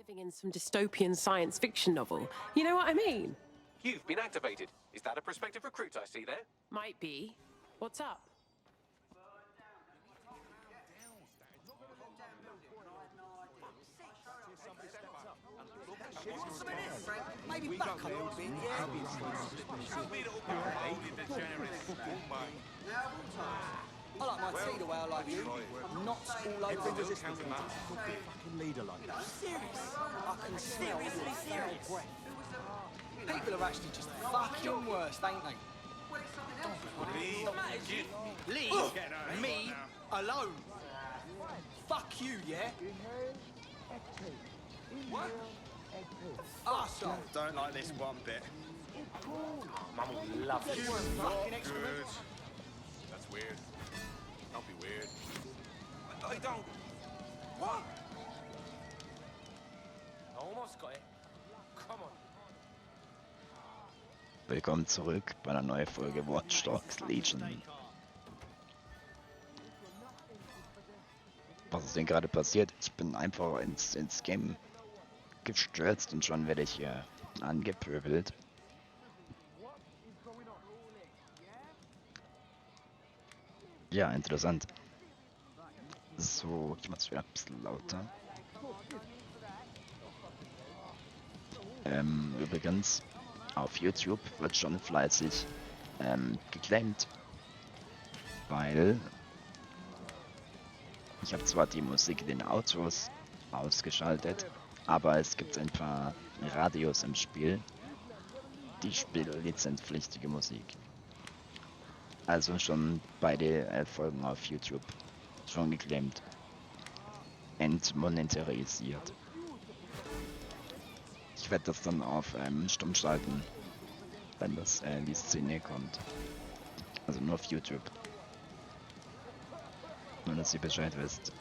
Living in some dystopian science fiction novel. You know what I mean? You've been activated. Is that a prospective recruit I see there? Might be. What's up? Maybe back up a little bit, yeah? I like my tea the way I like you. Knots all over the fucking leader like that. Serious? I can smell your foul breath. People are actually just fucking worse, ain't they? Leave me alone. Fuck you, yeah? What? Arsehole. Don't like this one bit. Mum will love You it. fucking excrement. Good. That's weird. Don't be weird. I don't. What? Almost got it. Come on. Willkommen zurück bei einer neuen Folge Watch Dogs Legion. Was ist denn gerade passiert? Ich bin einfach ins Game gestürzt und schon werde ich hier angepöbelt. Ja, interessant. So, ich mach's wieder ein bisschen lauter. Übrigens, auf YouTube wird schon fleißig geclaimt, weil ich habe zwar die Musik in den Autos ausgeschaltet, aber es gibt ein paar Radios im Spiel, die spielen lizenzpflichtige Musik. Also schon beide Folgen auf YouTube schon geclaimt, entmonetarisiert. Ich werde das dann auf stumm schalten, wenn das in die Szene kommt. Also nur auf YouTube. Nur, dass ihr Bescheid wisst.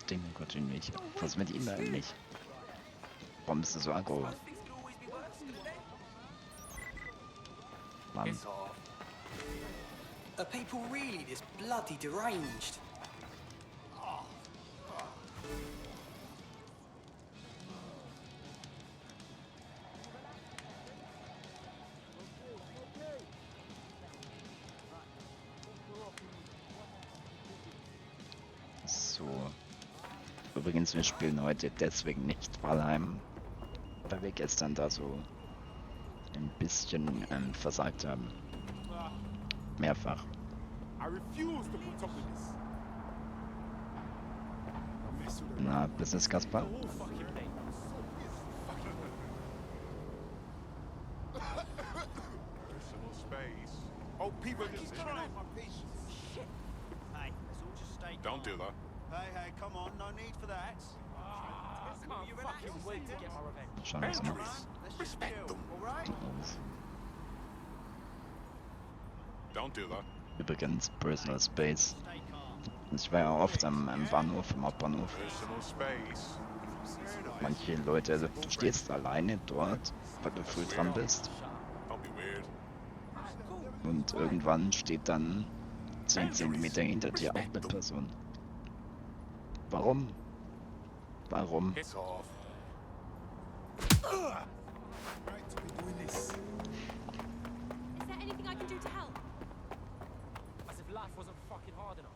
Den Gott in mich. Was mit ihm eigentlich? Warum ist er so aggro? Mann. Are people really this bloody deranged? So. Übrigens, wir spielen heute deswegen nicht Valheim, weil wir gestern da so ein bisschen versagt haben. Mehrfach. Na, Business Kasper? Oh, people just trying my patience. Shit. Hey, let's all just stay Don't do that. Hey, come on, no need for that. I can't fucking wait to get my revenge. Schauen wir uns mal Let's just chill, alright? aus. Don't do that. Übrigens, Personal Space. Ich war ja oft am Bahnhof, im Hauptbahnhof. Personal space. Manche Leute, also du stehst alleine dort, weil du früh dran bist. Don't be weird. Und irgendwann steht dann 10 Zentimeter hinter dir auch eine Person. Warum? Warum? Piss off. Right to be doing this. Is there anything I can do to help? As if life wasn't fucking hard enough.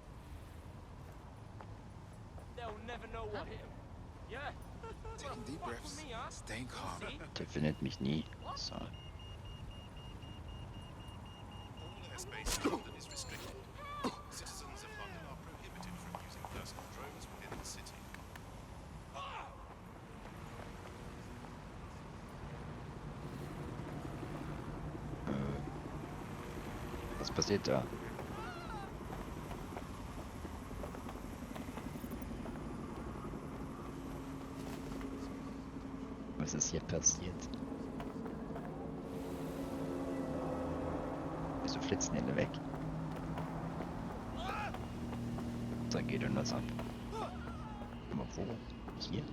They'll never know what hit 'em. Yeah? Taking deep breaths, staying calm. See? Der findet mich nie. So. All airspace in London is restricted. Citizens of London are prohibited from using personal drones within the city. Was passiert da? Was ist hier passiert? Wieso flitzen die alle weg? Dann geht denn das ab. Aber wo? Hier?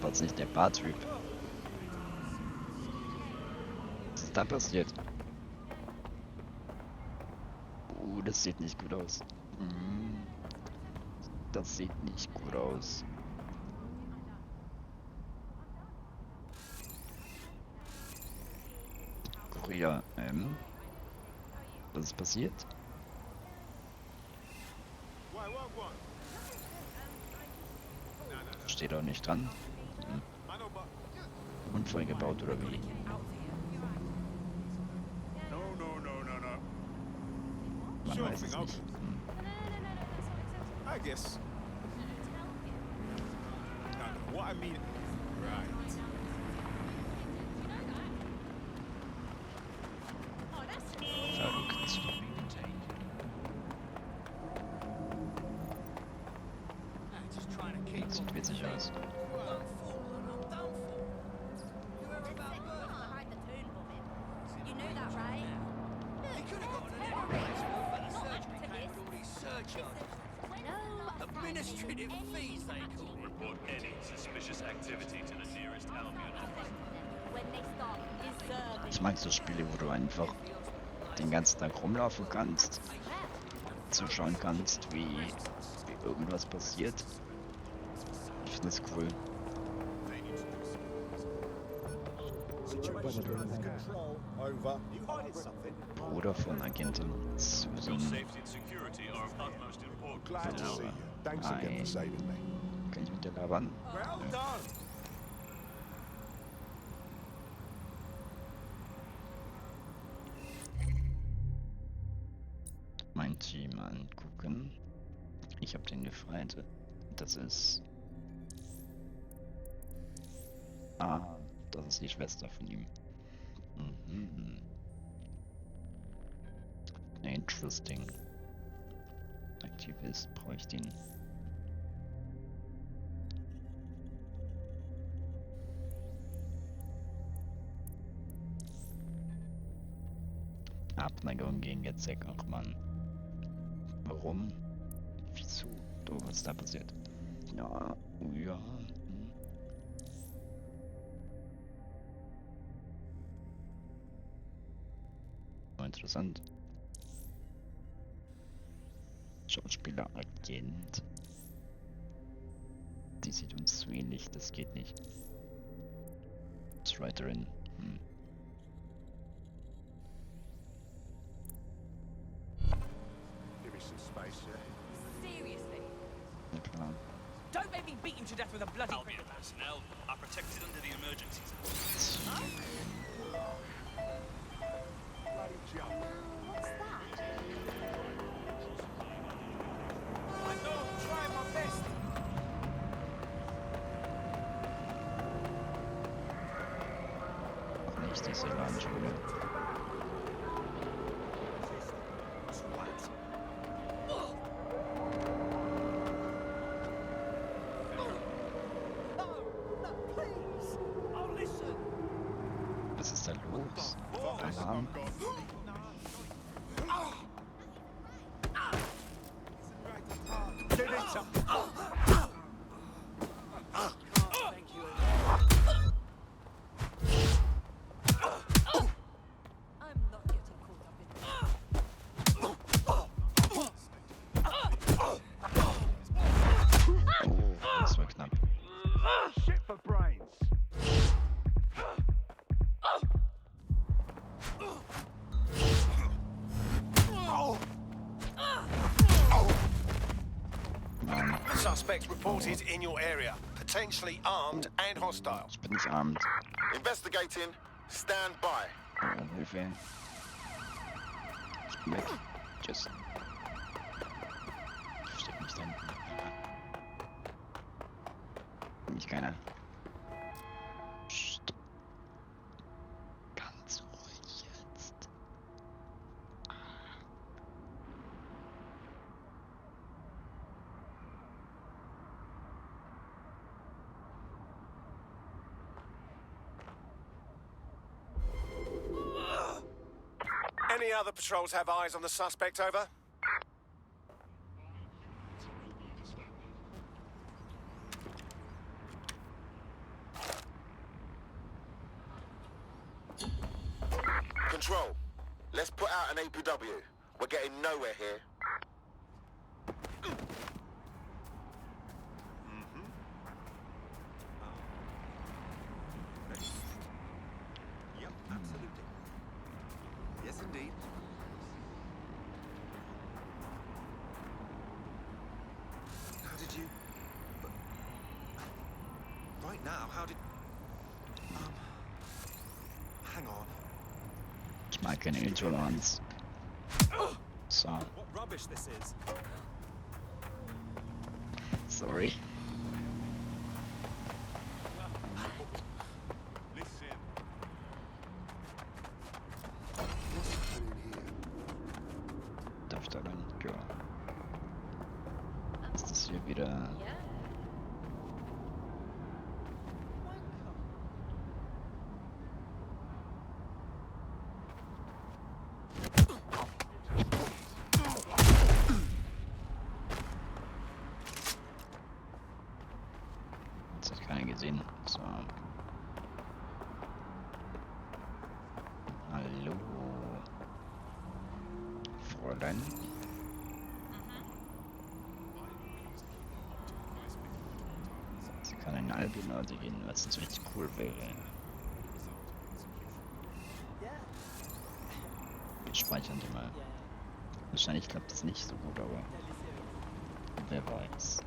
War's nicht der Bartyp? Was ist da passiert? das sieht nicht gut aus. Das sieht nicht gut aus. Kurier M. Was ist passiert? Steht auch nicht dran. Unfall gebaut oder wie? Man weiß es nicht. I guess. No, what I mean. Right. Verrückt. Das sieht witzig aus. Administrative fees, they call it. Report any suspicious activity to the nearest Albion office. Ich mag so Spiele, wo du einfach den ganzen Tag rumlaufen kannst, zuschauen kannst, wie irgendwas passiert. Ich finde das cool. Bruder von Agentin Susan. Safety and security are of utmost importance. Glad to see you. Thanks again for saving me. Kann ich mit dir labern? Well done. Mein Team angucken. Ich habe den befreit. Das ist... Ah, das ist die Schwester von ihm. Mhm. Interesting. Aktivist, brauche ich den? Abneigung gegen Getzek, ach man. Warum? Wieso? Du, was ist da passiert? Ja, ja. Interessant. Schauspieler Agent. Die sieht uns zu ähnlich, das geht nicht. Writerin. Give me some space, yeah? Seriously? Na klar. Don't make me beat you to death with a bloody... Albion personnel are protected under the emergency zone. Bloody jump. What's that? I know, I'm trying my best. Auch nicht diese Landschule. Please. Oh, listen. Was ist da los? Alarm. Get it, some. Thank you. I'm not getting caught up in Oh, das war knapp. Shit for brains. Suspects reported in your area, potentially armed and hostile. Ich bin nicht armed. Investigating. Stand by. Oh, Hilfe. Ich bin weg. Tschüss. Ich versteck mich da hinten. Nicht keiner. Psst. Ganz ruhig jetzt. Any other patrols have eyes on the suspect, over? Control. Let's put out an APW. We're getting nowhere here. Yep, absolutely. Yes, indeed. How did you... But... Right now, how did... Hang on. Ich mag keine Intoleranz. So. What rubbish this is. Sorry. Listen. Darf ich da rein? Ja. Ist das hier wieder... Jetzt hat keiner gesehen. So. Hallo. Fräulein. Sie kann in Albinorde gehen, was jetzt richtig cool wäre. Wir speichern die mal. Wahrscheinlich klappt das nicht so gut, aber wer weiß.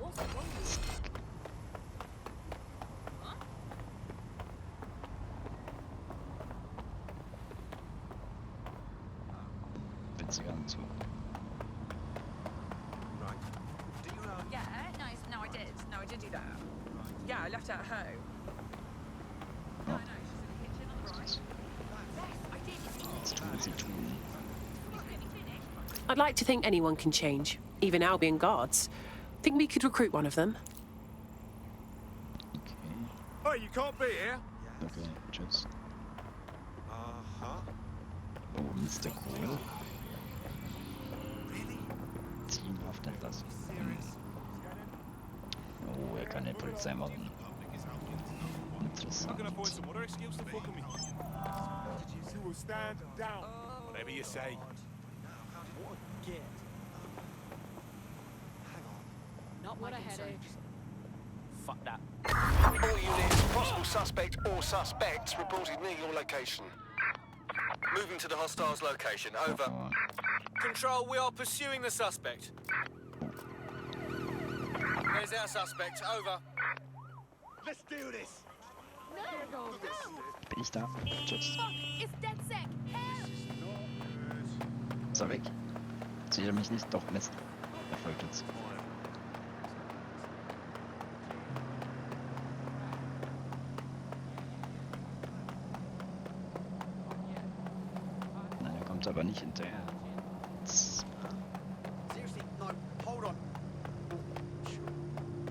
Witziger Anzug. Right. Do you, Yeah, no, I did. No, I did do that. Yeah, I left it at home. Oh. No, she's in the kitchen on the right. Yes, I did. Was tun sie tun? I'd like to think anyone can change, even Albion guards. Think we could recruit one of them? Okay. Oh, you can't be here. Okay, tschüss. uh-huh. Oh, Mr. Cool. Really? Teamhaft entlassen. Oh, er kann die Polizei machen. Interessant. Some other excuse to fuck with me. You will stand down. Whatever you say. What a git. Hang on. Not what I had. Fuck that. All units, possible suspect or suspects reported near your location. Moving to the hostiles' location. Over. Oh, Control, we are pursuing the suspect. There's our suspect. Over. Let's do this. bin ich da? Tschüss. Fuck, it's dead sick. Help! Ist er weg? Sieht er mich nicht? Doch, Mist. Er folgt uns. Nein, er kommt aber nicht hinterher. Seriously, no, hold on.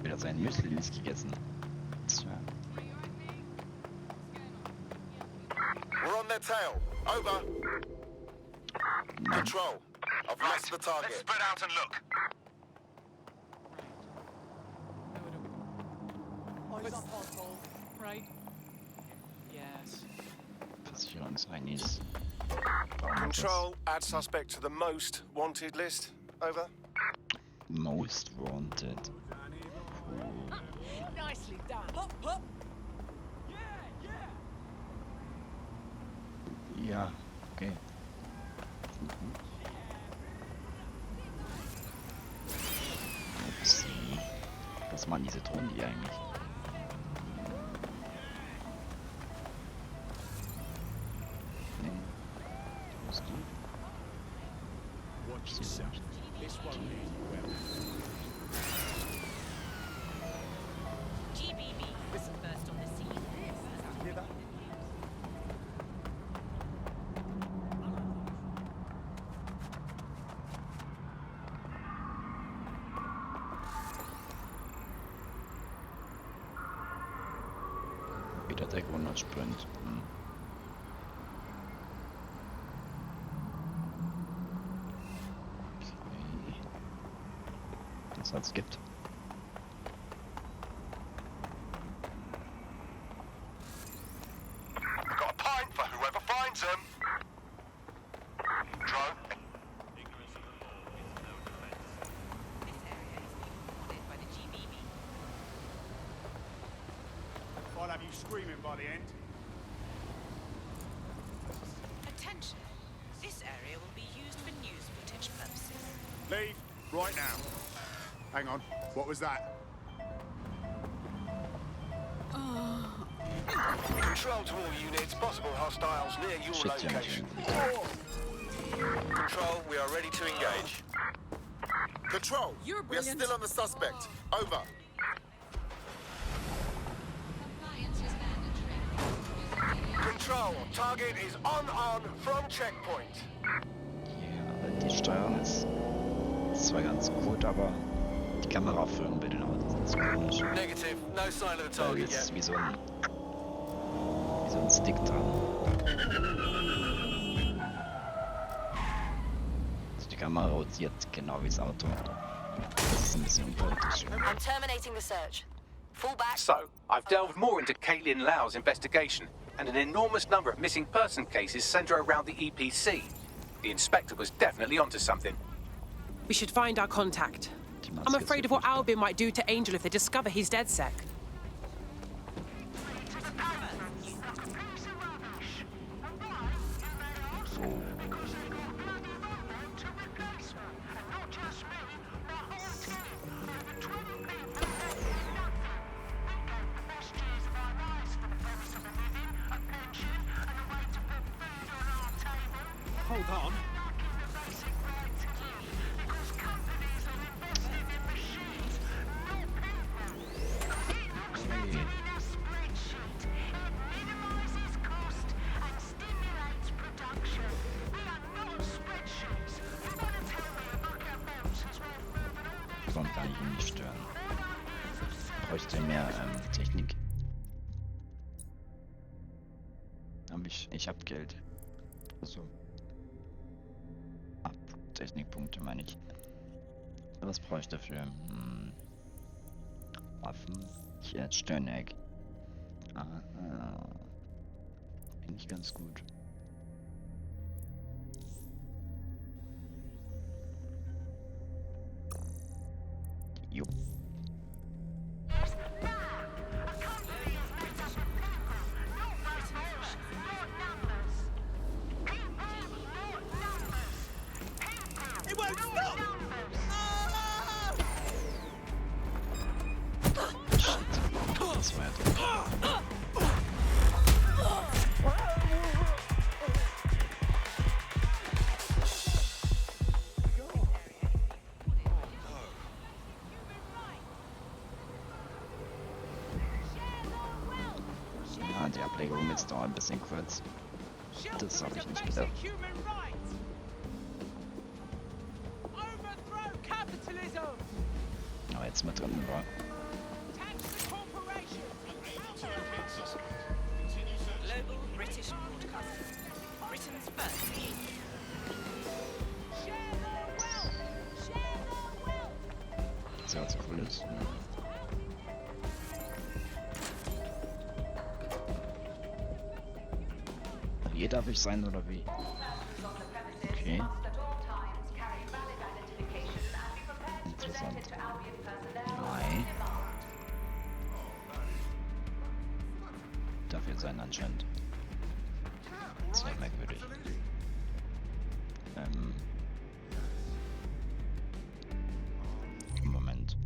Wieder sein Müsli gegessen. Tja. We're on their tail. Over. Nein. Control. I've lost the target. Let's spread out and look. Oh, he's up hardcore. Right? Yes. Versicherungseinis. Control, add suspect to the most wanted list. Over. Most wanted. Nicely done. Hop, hop. Ja, okay. Upsi. Was machen diese Drohnen hier eigentlich? Nee. Wo ist die? Watch Sie yourself. nicht. This won't end well. GBB was first on the scene. Hear that? Wieder der Grundsprint. Hm. Okay. Das hat's gibt. We've got a pint for whoever finds them. Drone. Ignorance you screaming by the end. Attention. This area will be used for news footage purposes. Leave right now. Hang on. What was that? Control to all units. Possible hostiles near your Shit, ja nicht location. irgendwie. Control, we are ready to engage. Control, You're we are brilliant. still on the suspect. Over. Control, target is on from checkpoint. Ja, die Steuerung ist zwar ganz gut, aber die Kameraaufführung bei den Autos ist so komisch. Negative, no sign of the Weil target jetzt yet. wie so ein Stick dran. Also die Kamera rotiert genau wie das Auto. Das ist ein bisschen unpolitisch. I'm terminating the search. Fall back. So, I've delved more into Caitlin Lau's investigation, and an enormous number of missing person cases centre around the EPC. The inspector was definitely onto something. We should find our contact. Die Maske I'm ist afraid of what wirklich Albion might do to Angel if they discover he's dead sec. Hold on. Warum kann ich ihn nicht stören? Bräuchte mehr Technik. Aber ich hab Geld. Also. Technikpunkte meine ich. Was brauche ich dafür? Waffen. Hier, Stirneck. Finde ich ganz gut. Jo. Das war ja drin. Ja, die Ablegung jetzt dauert ein bisschen kurz. Das habe ich nicht gedacht. Aber jetzt mal drin war. Global British Broadcasting. Britain's first. Das war so cool ist. Hier darf ich sein oder wie? Okay. Interessant. Nein. Dafür sein anscheinend. Sehr merkwürdig. Moment.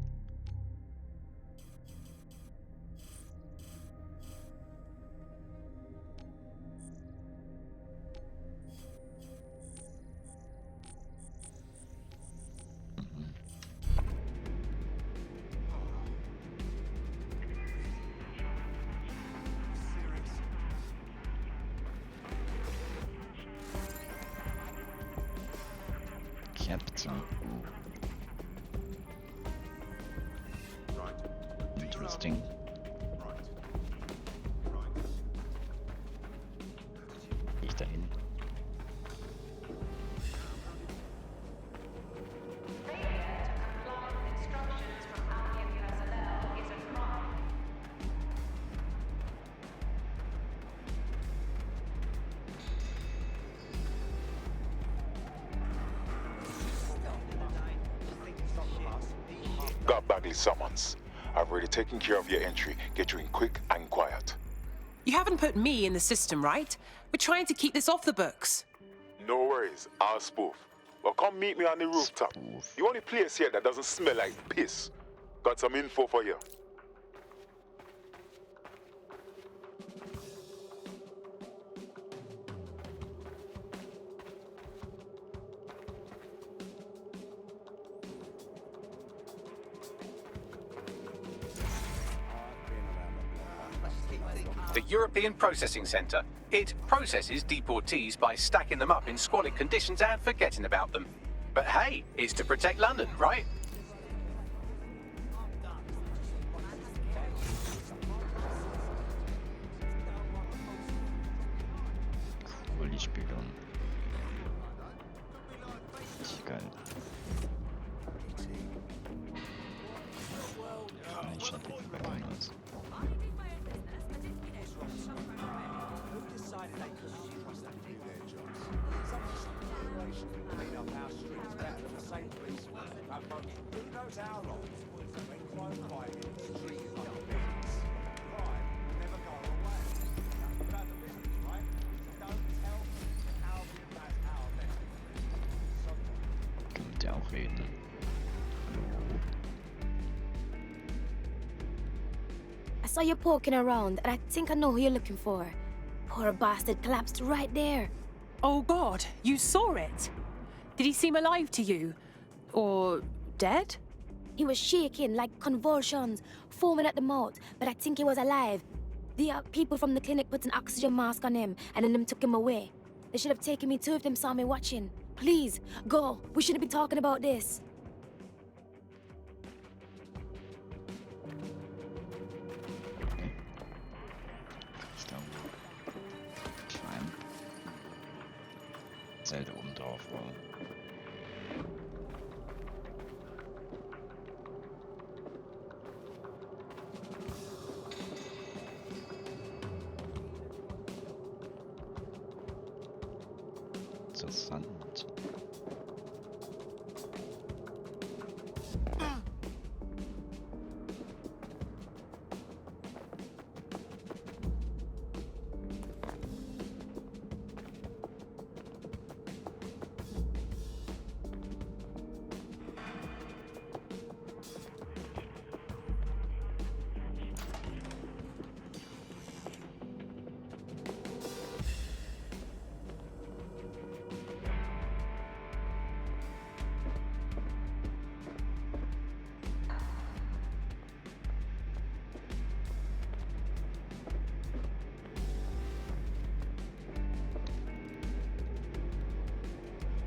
Captain. Interesting. Gehe ich dahin? Got Bagley summons. I've already taken care of your entry. Get you in quick and quiet. You haven't put me in the system, right? We're trying to keep this off the books. No worries, I'll spoof. Well, come meet me on the rooftop. The only place here that doesn't smell like piss. Got some info for you. The European Processing Centre. It processes deportees by stacking them up in squalid conditions and forgetting about them. But hey, it's to protect London, right? Cool, die Spülung. Richtig geil. Ich schaut die Verpackung aus. Könnt ihr auch reden? I saw you poking around, and I think I know who you're looking for. Poor bastard collapsed right there. Oh God, you saw it? Did he seem alive to you? Or dead? He was shaking like convulsions, foaming at the mouth, but I think he was alive. The people from the clinic put an oxygen mask on him, and then them took him away. They should have taken me too if them saw me watching. Please, go. We shouldn't be talking about this. Zelt oben drauf war. Interessant.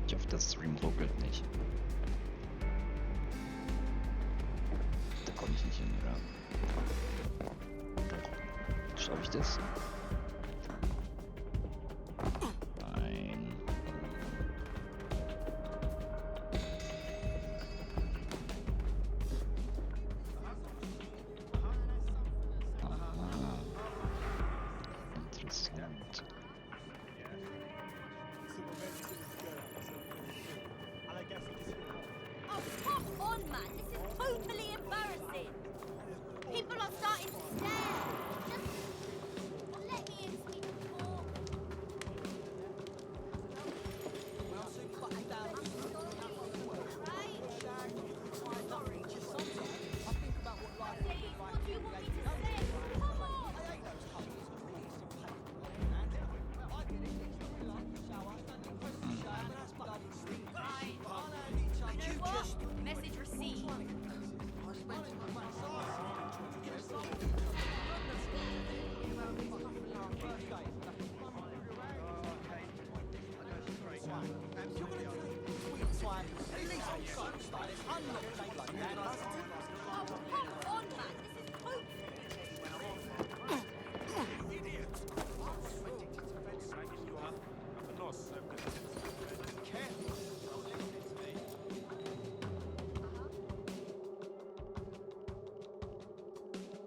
Ich hoffe, der Stream ruckelt nicht. Da komme ich nicht hin, oder? Doch. Schaffe ich das? Nein. Aha. Interessant. Oh, come on, man. This is totally embarrassing. People are starting to stare. Just let me in so we can talk. What do you want me to say? Come on. You know what? Message received.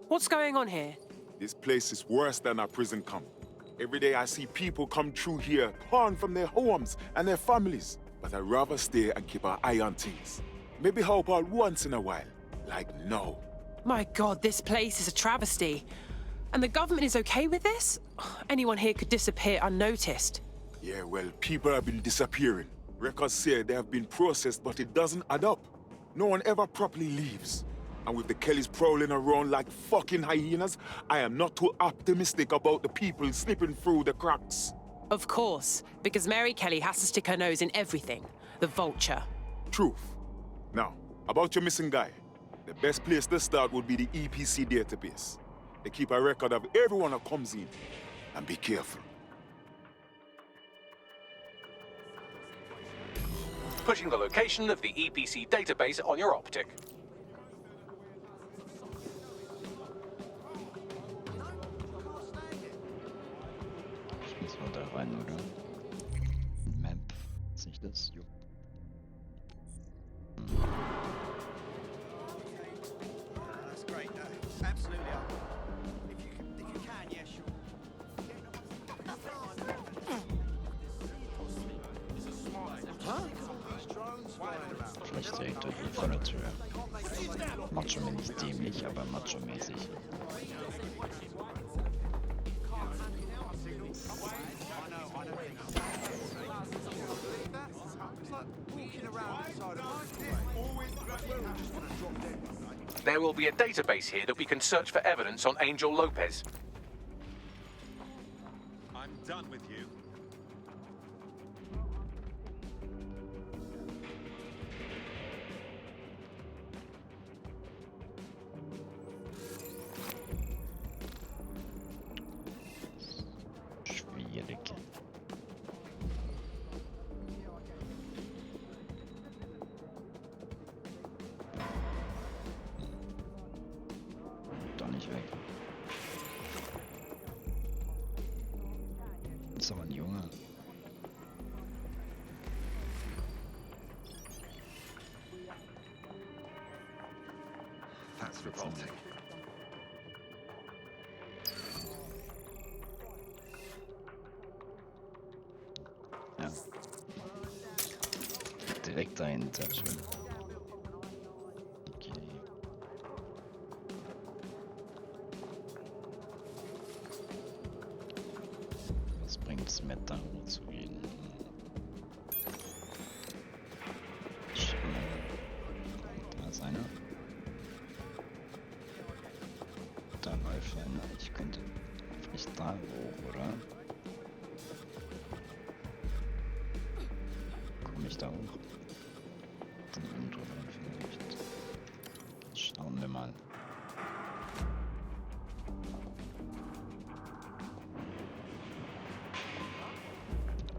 What's going on here? This place is worse than a prison camp. Every day I see people come through here, torn from their homes and their families. But I'd rather stay and keep an eye on things. Maybe help out once in a while. Like now. My God, this place is a travesty. And the government is okay with this? Anyone here could disappear unnoticed. Yeah, well, people have been disappearing. Records say they have been processed, but it doesn't add up. No one ever properly leaves. And with the Kellys prowling around like fucking hyenas, I am not too optimistic about the people slipping through the cracks. Of course, because Mary Kelly has to stick her nose in everything. The vulture. Truth. Now, about your missing guy. The best place to start would be the EPC database. They keep a record of everyone that comes in. And be careful. Putting the location of the EPC database on your optic. Ich muss mal da rein, oder? Map. Ist nicht das? Jo. That's great. Absolutely up. If you can, yeah, sure. Vielleicht direkt durch die vor der Tür. Macho-mäßig dämlich, aber macho-mäßig. There will be a database here that we can search for evidence on Angel Lopez. I'm done with you. Schwierig. Doch nicht weg. Ist aber ein Junge. That's revolting. Ja. Direkt dahinter schon. Okay. Was bringt's mir da hochzugehen? Da ist einer. Da läuft einer. Ich könnte vielleicht da hoch, oder? Komme ich da hoch? Von oben drüber vielleicht. Schauen wir mal.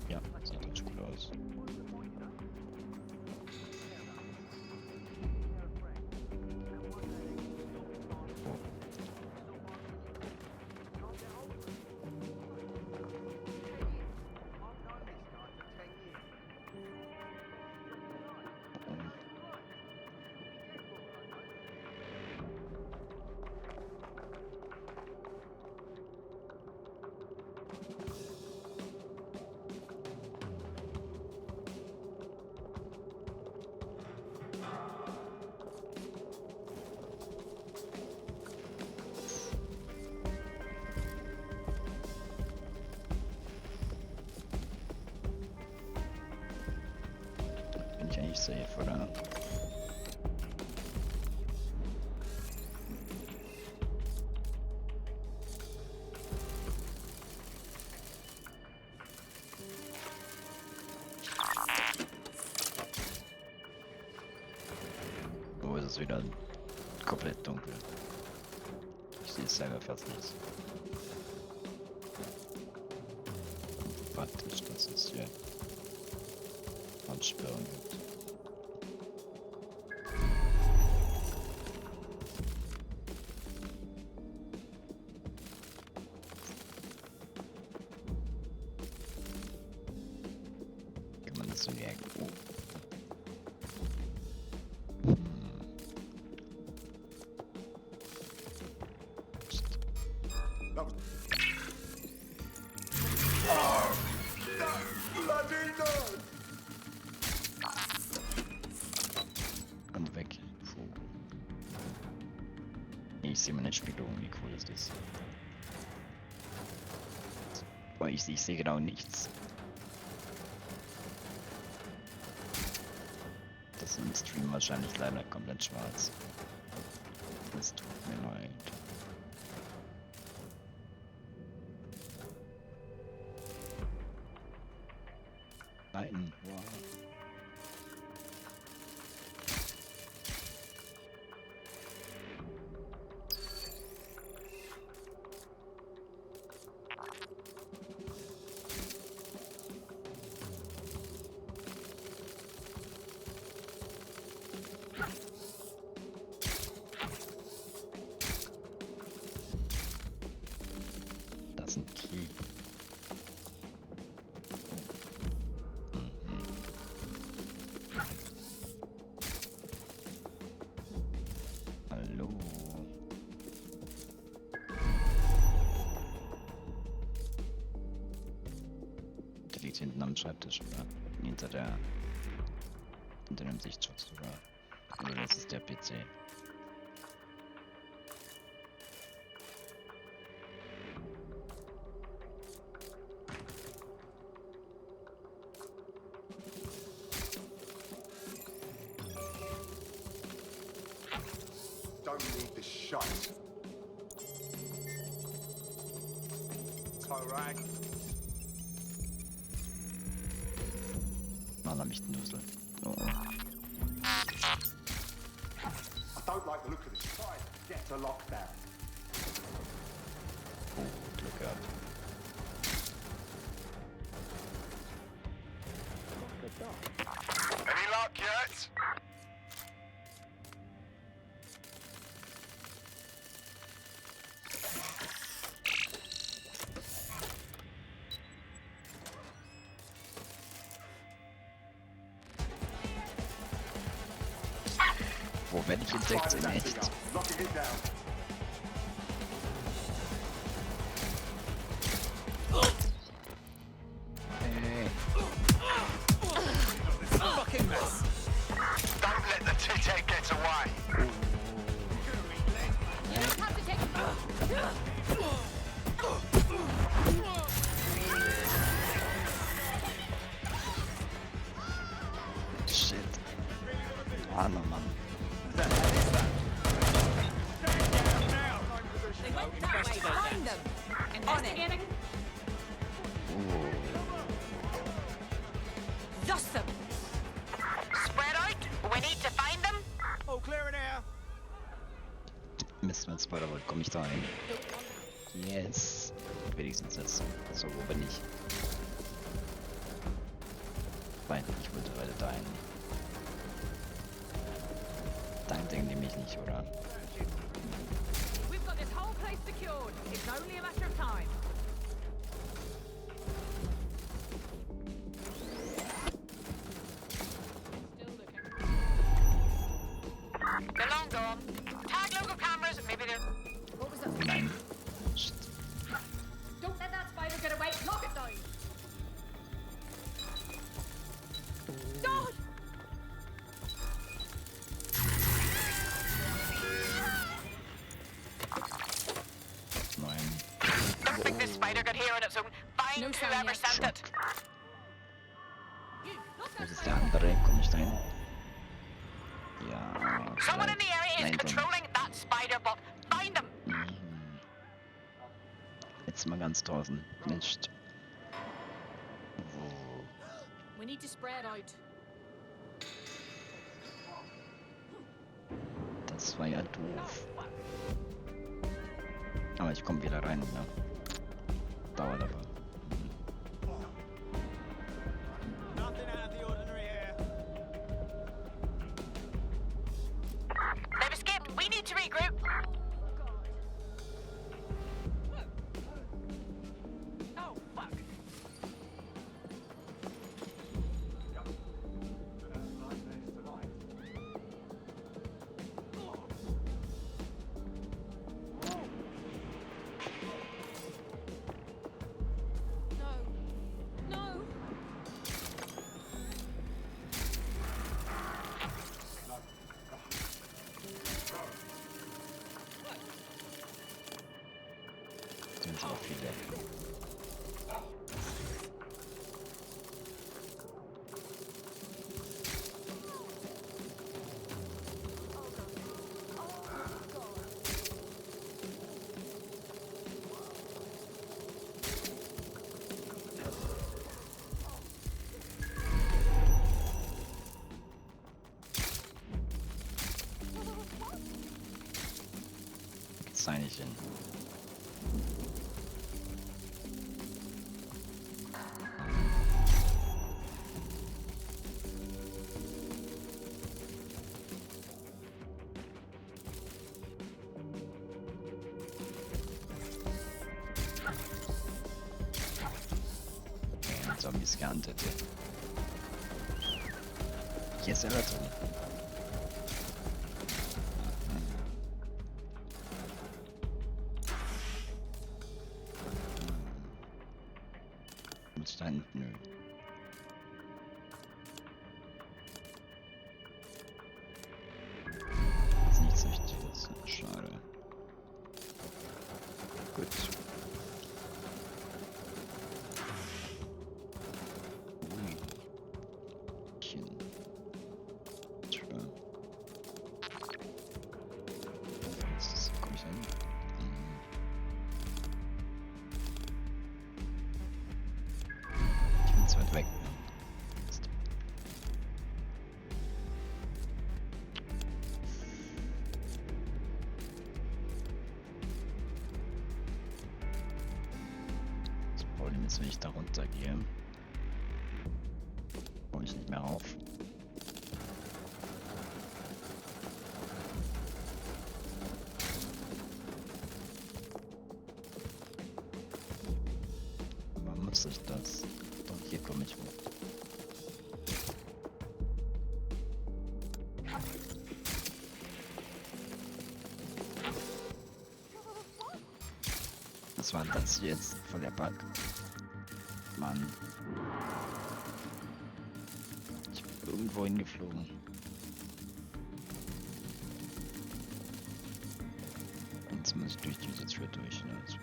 Ja, sieht ganz gut aus. Bin ich eigentlich safe, oder? Oh, ist es wieder komplett dunkel. Ich sehe es selber fast nicht. Praktisch, dass es hier Ansperrung gibt. Kann man das so merken? Oh. Und weg. Puh. Ich sehe meine Spiegelung, wie cool ist das? Aber ich sehe genau nichts. Das ist im Stream wahrscheinlich leider komplett schwarz. Es tut mir leid. Nein, wow. Das ist ein Key. Hallo. Der liegt hinten am Schreibtisch, oder? Hinter dem Sichtschutz, oder? Oder das ist der PC. Don't need this shite. Torag. Mann, mich den Dusel. Oh, oh. I don't like the look of this. Try to get a lockdown. Oh, Glück gehabt. Any luck yet? Wo werde ich entdeckt? In echt? Locking it down. Hey. Fucking mess. Don't let the tit get away. You don't have to take Shit. Armer Mann. They went that way. Find them. Investigating. Oh. Dust them. Spread out. We need to find them. All clear in here. Mist, mit Spider-Volt komme ich da hin. Yes. Wenigstens jetzt. So, wo bin ich? Nein, ich wollte weiter dahin. Dein Ding nehme ich nicht, oder? We've got this whole place secured. It's only a matter of time. They're long gone. Tag local cameras. Maybe they're... What was that? Nein. Shit. Don't let that spider get away. Lock it down. God! Nein. Don't think this spider got here on its own. Find No sign whoever yet. sent it. Wo ist der andere? Komm ich da hin? Ja. Someone in the area is Nein, doch controlling that spider bot. Find them. nicht. Jetzt mal ganz draußen. Nicht. We need to spread out. Das war ja doof. Aber ich komme wieder rein, ja. Dauert aber. Nothing out of the ordinary here. They've escaped. We need to regroup. Oh, fuck. Sind so viele. das eigentlich hin? Zombies gehandelt. Hier ist er drin. Muss da hinten? Nö. Das ist nichts Wichtiges. Schade. Gut. Weg. Das Problem ist, wenn ich da runter gehe, komme ich nicht mehr rauf. Warum muss ich das? Doch, hier komme ich hoch. Was war das jetzt von der Bug? Mann. Ich bin irgendwo hingeflogen. Jetzt muss ich durch diese Tür durch, ne? Super.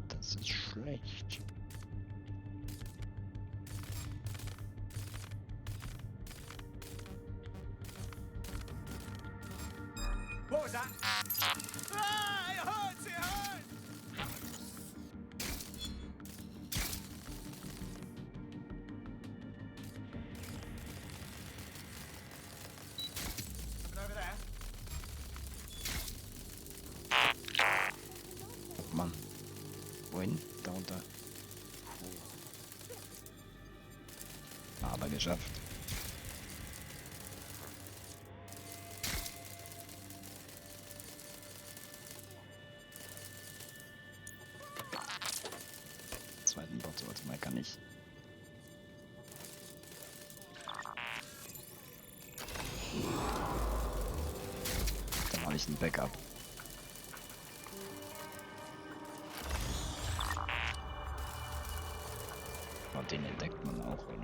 Das ist schlecht. What was that? Ah, it hurts, it hurts! Over there. Oh Mann. Wohin? Da unter. Aber geschafft. Zweiten Bot sollte man gar nicht. Dann habe ich ein Backup. Und den entdeckt man auch, oder?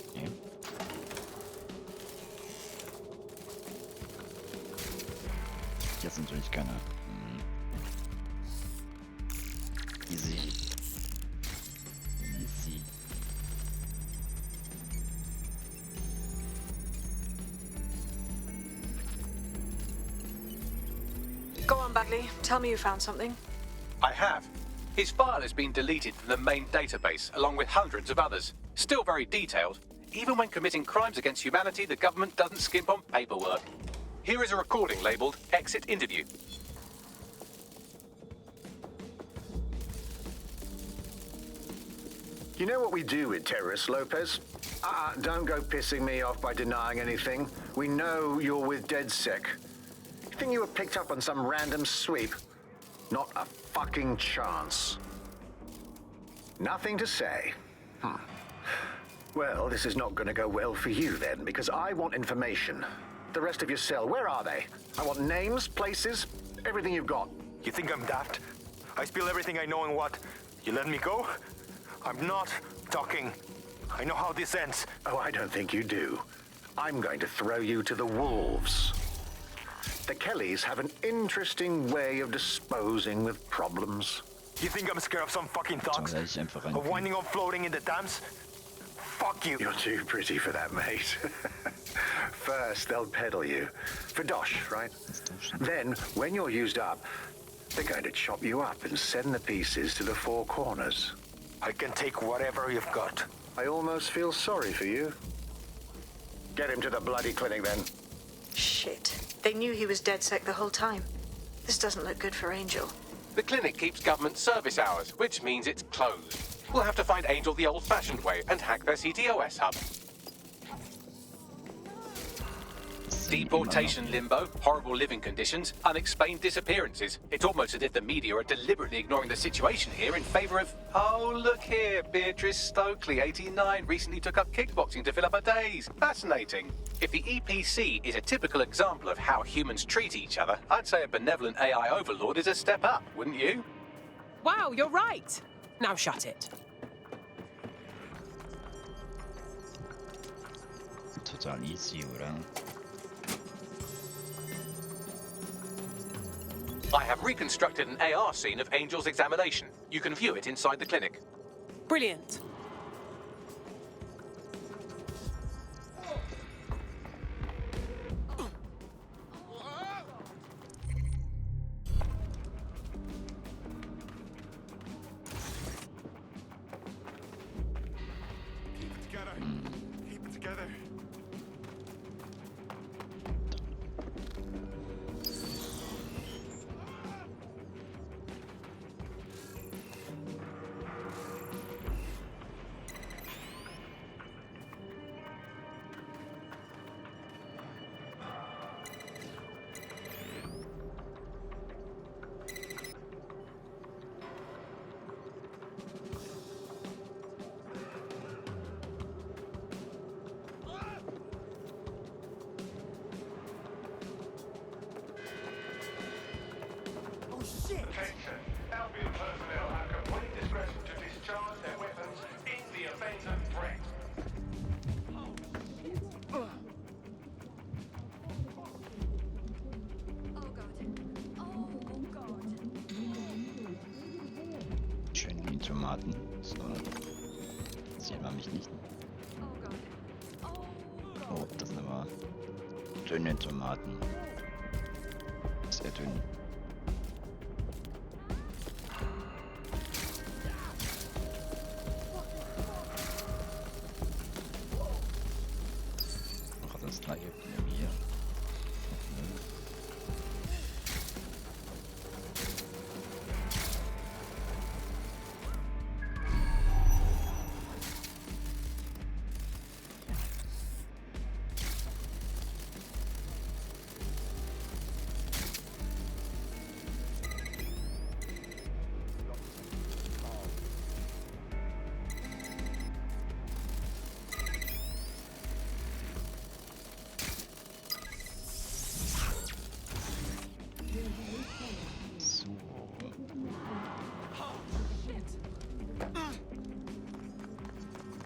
Okay. Jetzt natürlich keine. Easy. Easy. Go on, Bagley. Tell me you found something. I have. His file has been deleted from the main database, along with hundreds of others. Still very detailed. Even when committing crimes against humanity, the government doesn't skimp on paperwork. Here is a recording labelled Exit Interview. You know what we do with terrorists, Lopez? Don't go pissing me off by denying anything. We know you're with DedSec. You think you were picked up on some random sweep? Not a fucking chance. Nothing to say. Well, this is not going to go well for you then, because I want information. The rest of your cell, where are they? I want names, places, everything you've got. You think I'm daft? I spill everything I know and what? You let me go? I'm not talking. I know how this ends. Oh, I don't think you do. I'm going to throw you to the wolves. The Kellys have an interesting way of disposing with problems. You think I'm scared of some fucking thugs? Of winding up floating in the dams? Fuck you. You're too pretty for that, mate. First, they'll peddle you. For dosh, right? Then, when you're used up, they're going to chop you up and send the pieces to the four corners. I can take whatever you've got. I almost feel sorry for you. Get him to the bloody clinic, then. Shit. They knew he was DedSec the whole time. This doesn't look good for Angel. The clinic keeps government service hours, which means it's closed. We'll have to find Angel the old-fashioned way and hack their CTOS hub. Deportation limbo, horrible living conditions, unexplained disappearances. It's almost as if the media are deliberately ignoring the situation here in favor of... Oh, look here, Beatrice Stokely, 89, recently took up kickboxing to fill up her days. Fascinating. If the EPC is a typical example of how humans treat each other, I'd say a benevolent AI overlord is a step up, wouldn't you? Wow, you're right. Now shut it. Total easy, oder? I have reconstructed an AR scene of Angel's examination. You can view it inside the clinic. Brilliant. Keep it together. Attention. Albion personnel have complete discretion to discharge their weapons in the event of threat. Schön wie in Tomaten. So. Sieht man mich nicht. Oh, das sind aber dünne Tomaten. Sehr dünn. Noch das gleiche Problem hier.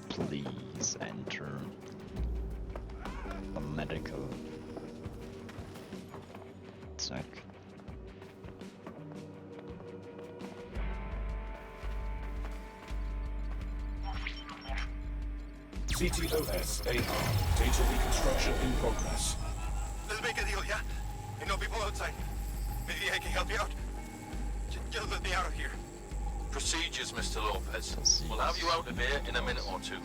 Please enter the medical. Zack. CTOS AR. Data reconstruction in progress. Let's make a deal, yeah? And no people outside. Maybe I can help you out. Just let me out of here. Procedures, Mr. Lopez. We'll have you out of here in a minute or two.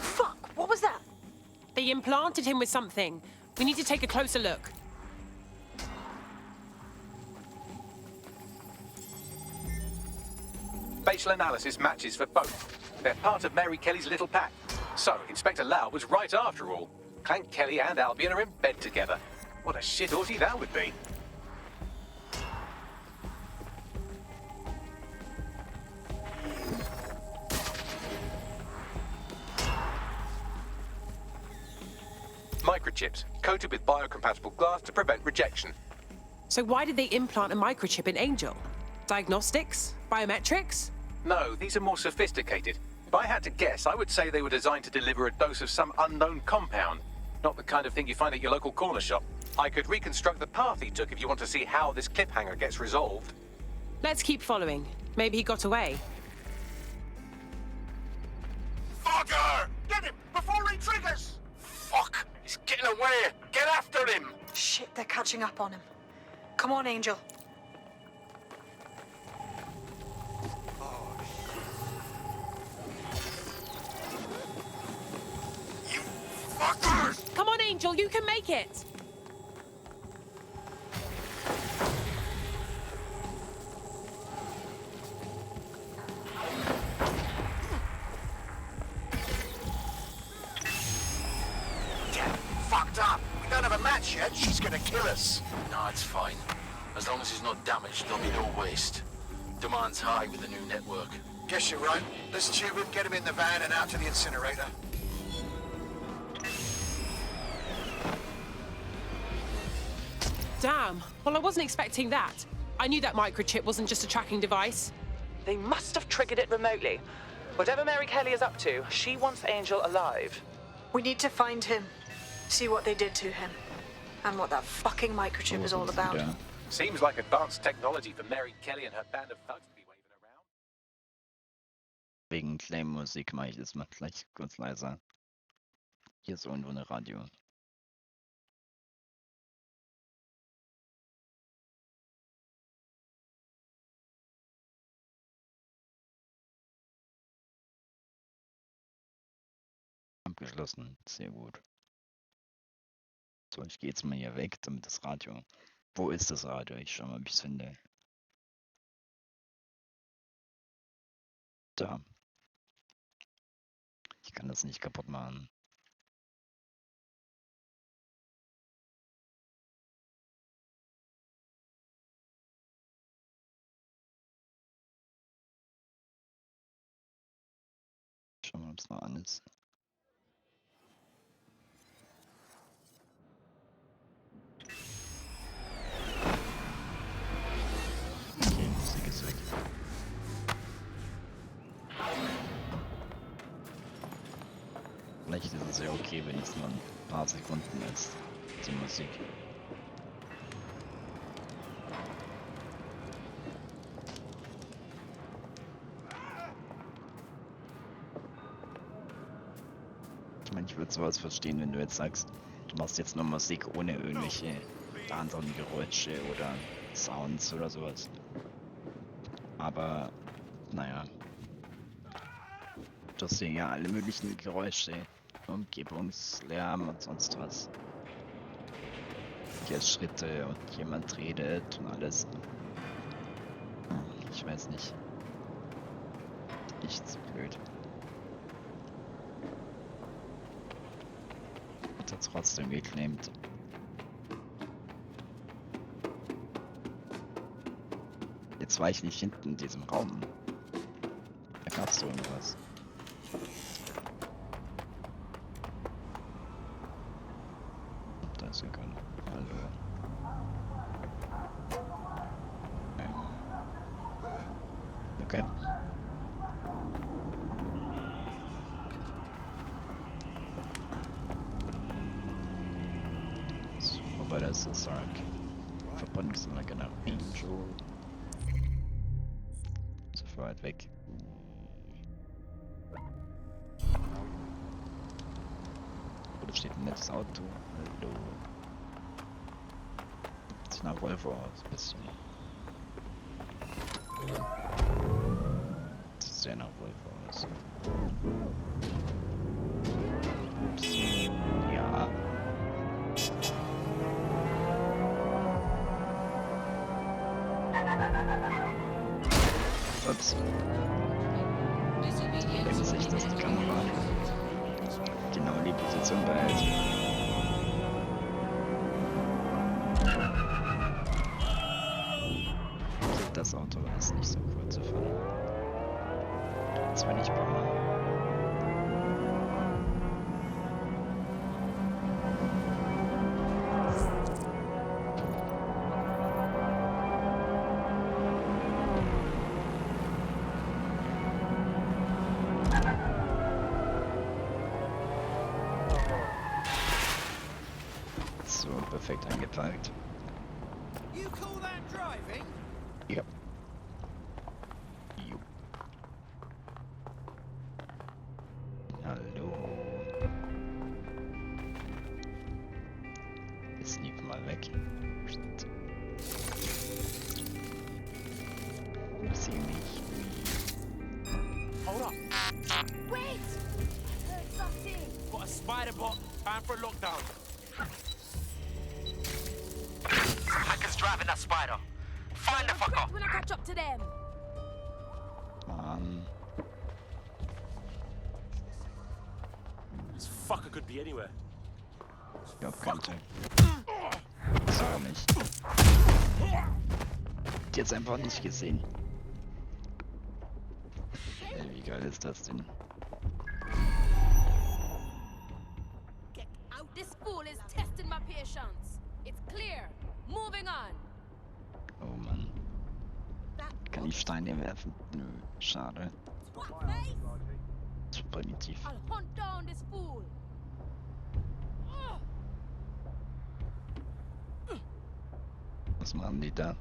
Fuck, what was that? They implanted him with something. We need to take a closer look. Facial analysis matches for both. They're part of Mary Kelly's little pack. So, Inspector Lau was right after all. Clank Kelly and Albion are in bed together. What a shit orgy that would be. Microchips, coated with biocompatible glass to prevent rejection. So why did they implant a microchip in Angel? Diagnostics? Biometrics? No, these are more sophisticated. If I had to guess, I would say they were designed to deliver a dose of some unknown compound. Not the kind of thing you find at your local corner shop. I could reconstruct the path he took if you want to see how this cliffhanger gets resolved. Let's keep following. Maybe he got away. Fucker! Get him before he triggers! Fuck! He's getting away! Get after him! Shit, they're catching up on him. Come on, Angel. You fuckers! Come on, Angel, you can make it! Fucked up! We don't have a match yet. She's gonna kill us. No, it's fine. As long as he's not damaged, there'll be no waste. Demand's high with the new network. Guess you're right. Let's tube him, get him in the van and out to the incinerator. Damn. Well, I wasn't expecting that. I knew that microchip wasn't just a tracking device. They must have triggered it remotely. Whatever Mary Kelly is up to, she wants Angel alive. We need to find him. See what they did to him. And what that fucking microchip is all about. Seems like advanced technology for Mary Kelly and her band of thugs to be waving around. Wegen Claim-Musik mache ich das mal gleich kurz leiser. Hier ist irgendwo eine Radio. Abgeschlossen, sehr gut. So, ich gehe jetzt mal hier weg, damit das Radio... Wo ist das Radio? Ich schau mal, ob ich es finde. Da. Ich kann das nicht kaputt machen. Schauen wir mal, ob es noch an ist. Vielleicht ist es ja okay, wenn es nur ein paar Sekunden ist, die Musik. Ich meine, ich würde sowas verstehen, wenn du jetzt sagst, du machst jetzt nur Musik ohne irgendwelche anderen Geräusche oder Sounds oder sowas. Aber, naja. Du hast hier ja alle möglichen Geräusche, Umgebungslärm und sonst was. Hier Schritte und jemand redet und alles. Ich weiß nicht. Nicht so blöd. Hat er trotzdem geclaimt. Jetzt war ich nicht hinten in diesem Raum. Da gab's doch irgendwas. Da ist gegangen. Hallo. Okay. So, wobei das ist Sark. Verbunden ist immer genau Angel. So weit weg. Da steht ein nettes Auto. Hallo. Sieht nach Volvo aus, ein bisschen. Sieht sehr nach Volvo aus. Ups. Ja. Ups. Denkt sich, dass die Kamera genau in die Position behält. Das Auto ist nicht so cool zu fahren. Das will ich bauen. perfekt eingepackt. You call that driving? Ja. Jo. Hallo. Jetzt lief mal weg. Sieh mich. Hold up. Wait! I heard something. Got a spider bot. Time for a lockdown. Hacken's driving that spider. Find the fucker. When I catch up to them. This fucker could be anywhere. Ich glaub, könnte. Sag mich. Jetzt einfach nicht gesehen. Ey, wie geil ist das denn? Get out. This fool is testing my patience. It's clear. Moving on. Oh Mann. Kann ich Steine werfen? Nö, schade. Zu primitiv. I'll hunt down this fool. Was machen die da?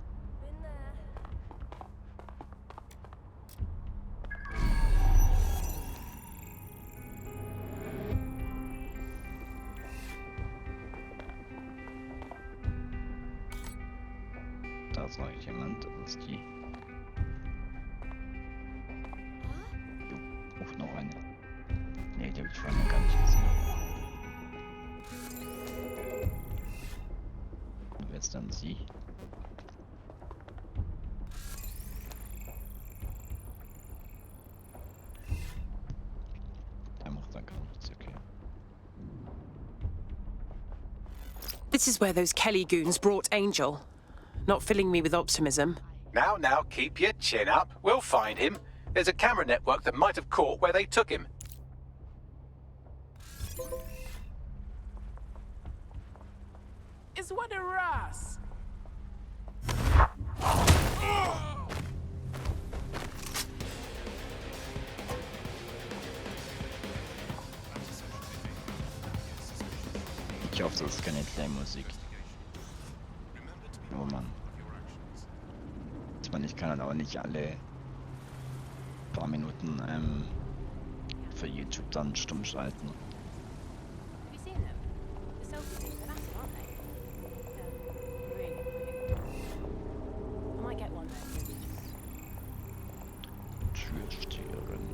Da sagt jemand, das ist die. Jo, noch eine. Ne, die hab ich vorhin gar nicht gesehen. Und wer ist dann sie? Der macht da gar nichts, okay. This is where those Kelly goons brought Angel. Not filling me with optimism. Now, keep your chin up. We'll find him. There's a camera network that might have caught where they took him. It's what the Ross. Ich hoffe, das ist keine Play-Musik. Oh Mann. Ich meine, ich kann halt auch nicht alle paar Minuten für YouTube dann stumm schalten. Have you seen them? The selfie things, they're massive, aren't they? Really. I might get one then. Türsteherin.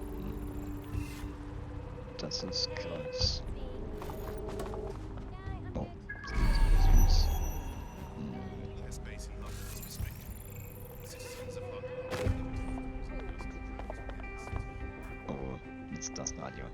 Das ist krass. Oh, das ist süß. Airspace in London is restricted. Citizens of London Oh, jetzt das Radio.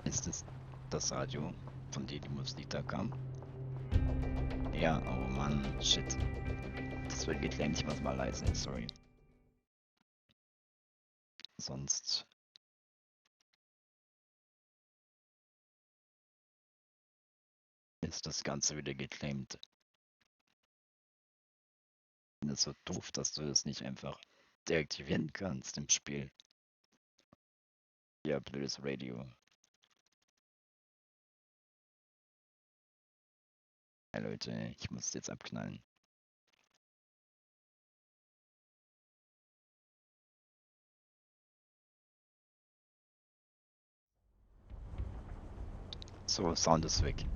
Ist es das Radio, von dem die Musik da kam? Ja, oh Mann, shit. Das wird geclaimed, ich muss mal leise, sorry. Sonst... ist das Ganze wieder geclaimed. Das ist so doof, dass du das nicht einfach deaktivieren kannst im Spiel. Ja, blödes Radio. Ja, Leute, ich muss jetzt abknallen. So, Sound ist weg.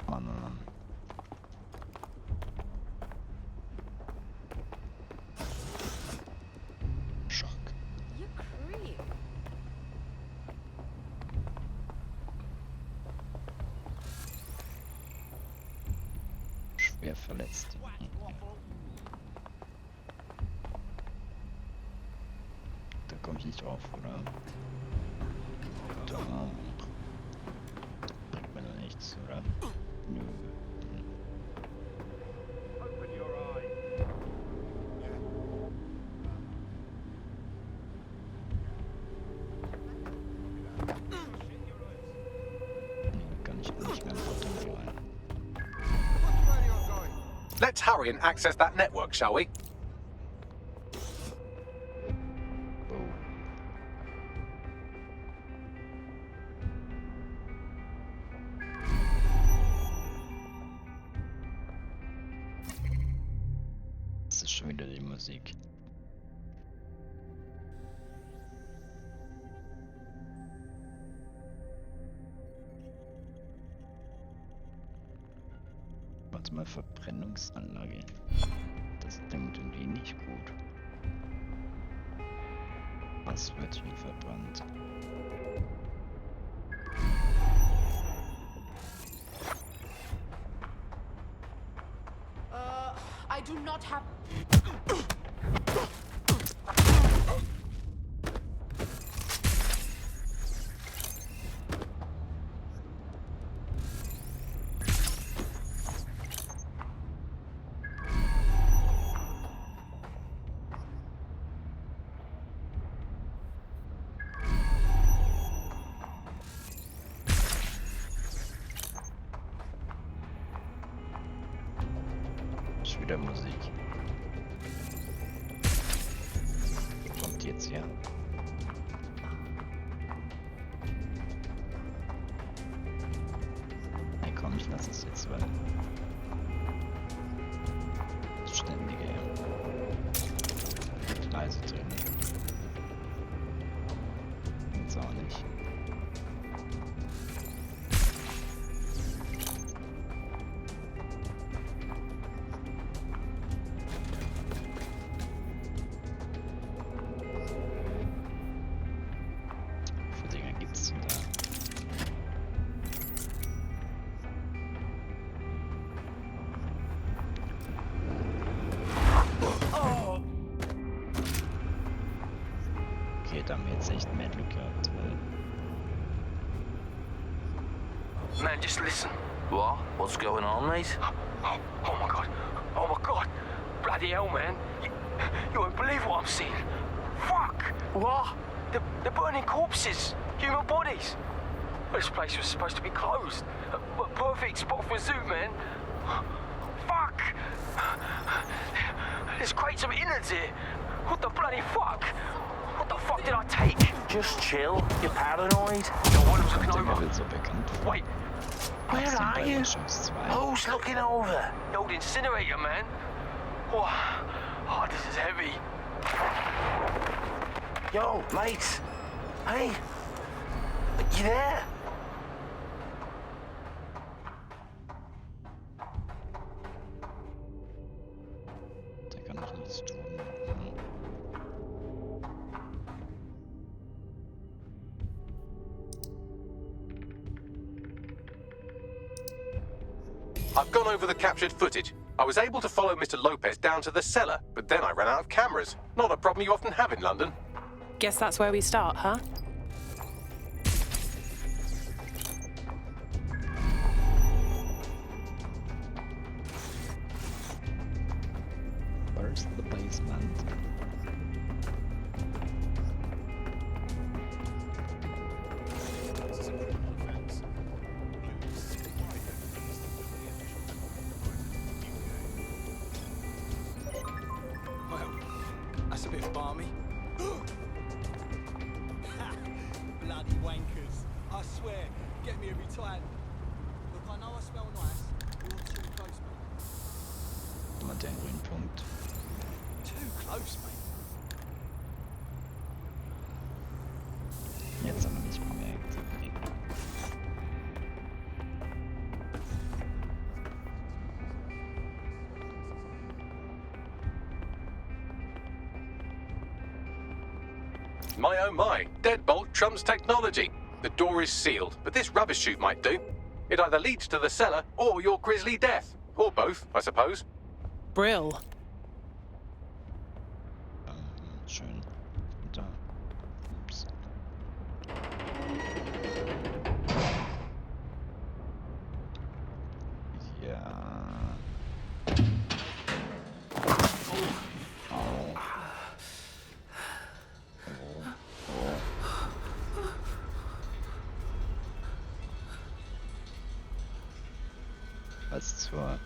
Mann, oh Mann. Schock. You creep. Schwer verletzt. Da komme ich nicht drauf, oder? Da bringt mir doch nichts, oder? Nö. Nee, kann ich nicht mehr im Auto rein. Let's hurry and access that network, shall we? Das ist schon wieder die Musik. Warte mal, Verbrennungsanlage. Das klingt irgendwie nicht gut. Was wird hier verbrannt? I do not have... Wieder Musik. Kommt jetzt her. Hey komm, ich lass es jetzt, weil das ständige leise drin. Jetzt auch nicht. Da haben wir jetzt echt mehr Glück gehabt, weil... Man, just listen. What? What's going on, mate? Oh my god. Oh my god. Bloody hell, man. You won't believe what I'm seeing. Fuck! What? They're burning corpses. Human bodies. This place was supposed to be closed. A perfect spot for a zoo, man. Fuck! There's crates of innards here. What the bloody fuck? What the fuck did I take? Just chill. You're paranoid. No one was looking over. So bekannt. Wait. Where are you? Who's looking over? The old incinerator, man. Oh, this is heavy. Yo, mate. Hey. You there? Der kann doch nichts tun. I've gone over the captured footage. I was able to follow Mr. Lopez down to the cellar, but then I ran out of cameras. Not a problem you often have in London. Guess that's where we start, huh? Where's the basement? That's a bit balmy. Bloody wankers. I swear, get me every time. Look, I know I smell nice. You're too close, mate. Mal den grünen Punkt. Too close, mate. Jetzt haben wir nicht bemerkt. My oh my, deadbolt trumps technology. The door is sealed, but this rubbish chute might do. It either leads to the cellar or your grisly death. Or both, I suppose. Brill. Schön. Da. Ups. Ja. Was zur...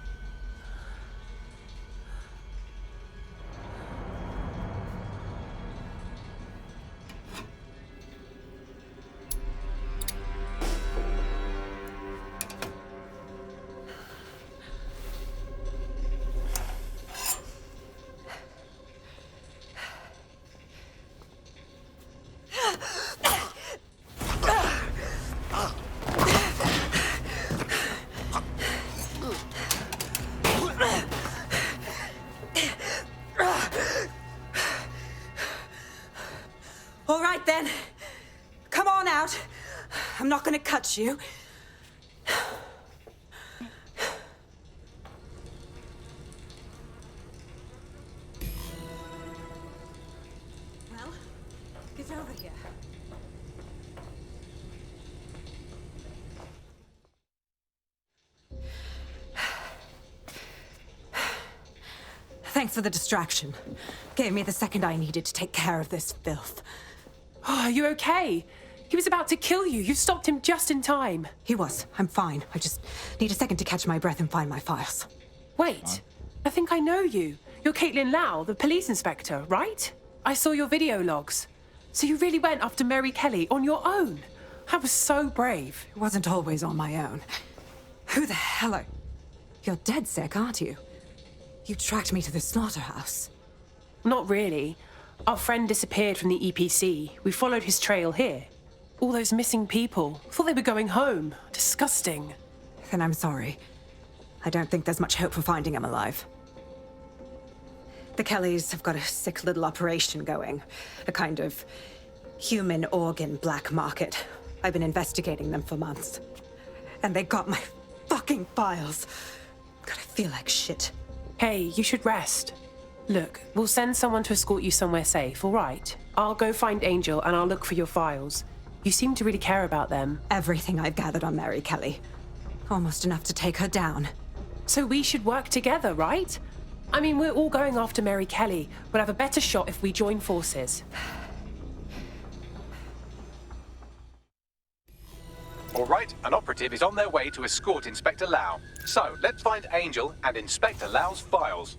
not gonna cut you. Well, get over here. Thanks for the distraction. Gave me the second I needed to take care of this filth. Oh, are you okay? He was about to kill you. You stopped him just in time. He was. I'm fine. I just need a second to catch my breath and find my files. Wait, I think I know you. You're Caitlin Lau, the police inspector, right? I saw your video logs. So you really went after Mary Kelly on your own? That was so brave. It wasn't always on my own. Who the hell are... You're dead sick, aren't you? You tracked me to the slaughterhouse. Not really. Our friend disappeared from the EPC. We followed his trail here. All those missing people. Thought they were going home. Disgusting. Then I'm sorry. I don't think there's much hope for finding him alive. The Kellys have got a sick little operation going. A kind of human organ black market. I've been investigating them for months. And they got my fucking files. God, I feel like shit. Hey, you should rest. Look, we'll send someone to escort you somewhere safe, all right? I'll go find Angel and I'll look for your files. You seem to really care about them. Everything I've gathered on Mary Kelly. Almost enough to take her down. So we should work together, right? I mean, we're all going after Mary Kelly. We'll have a better shot if we join forces. All right, an operative is on their way to escort Inspector Lau. So, let's find Angel and Inspector Lau's files.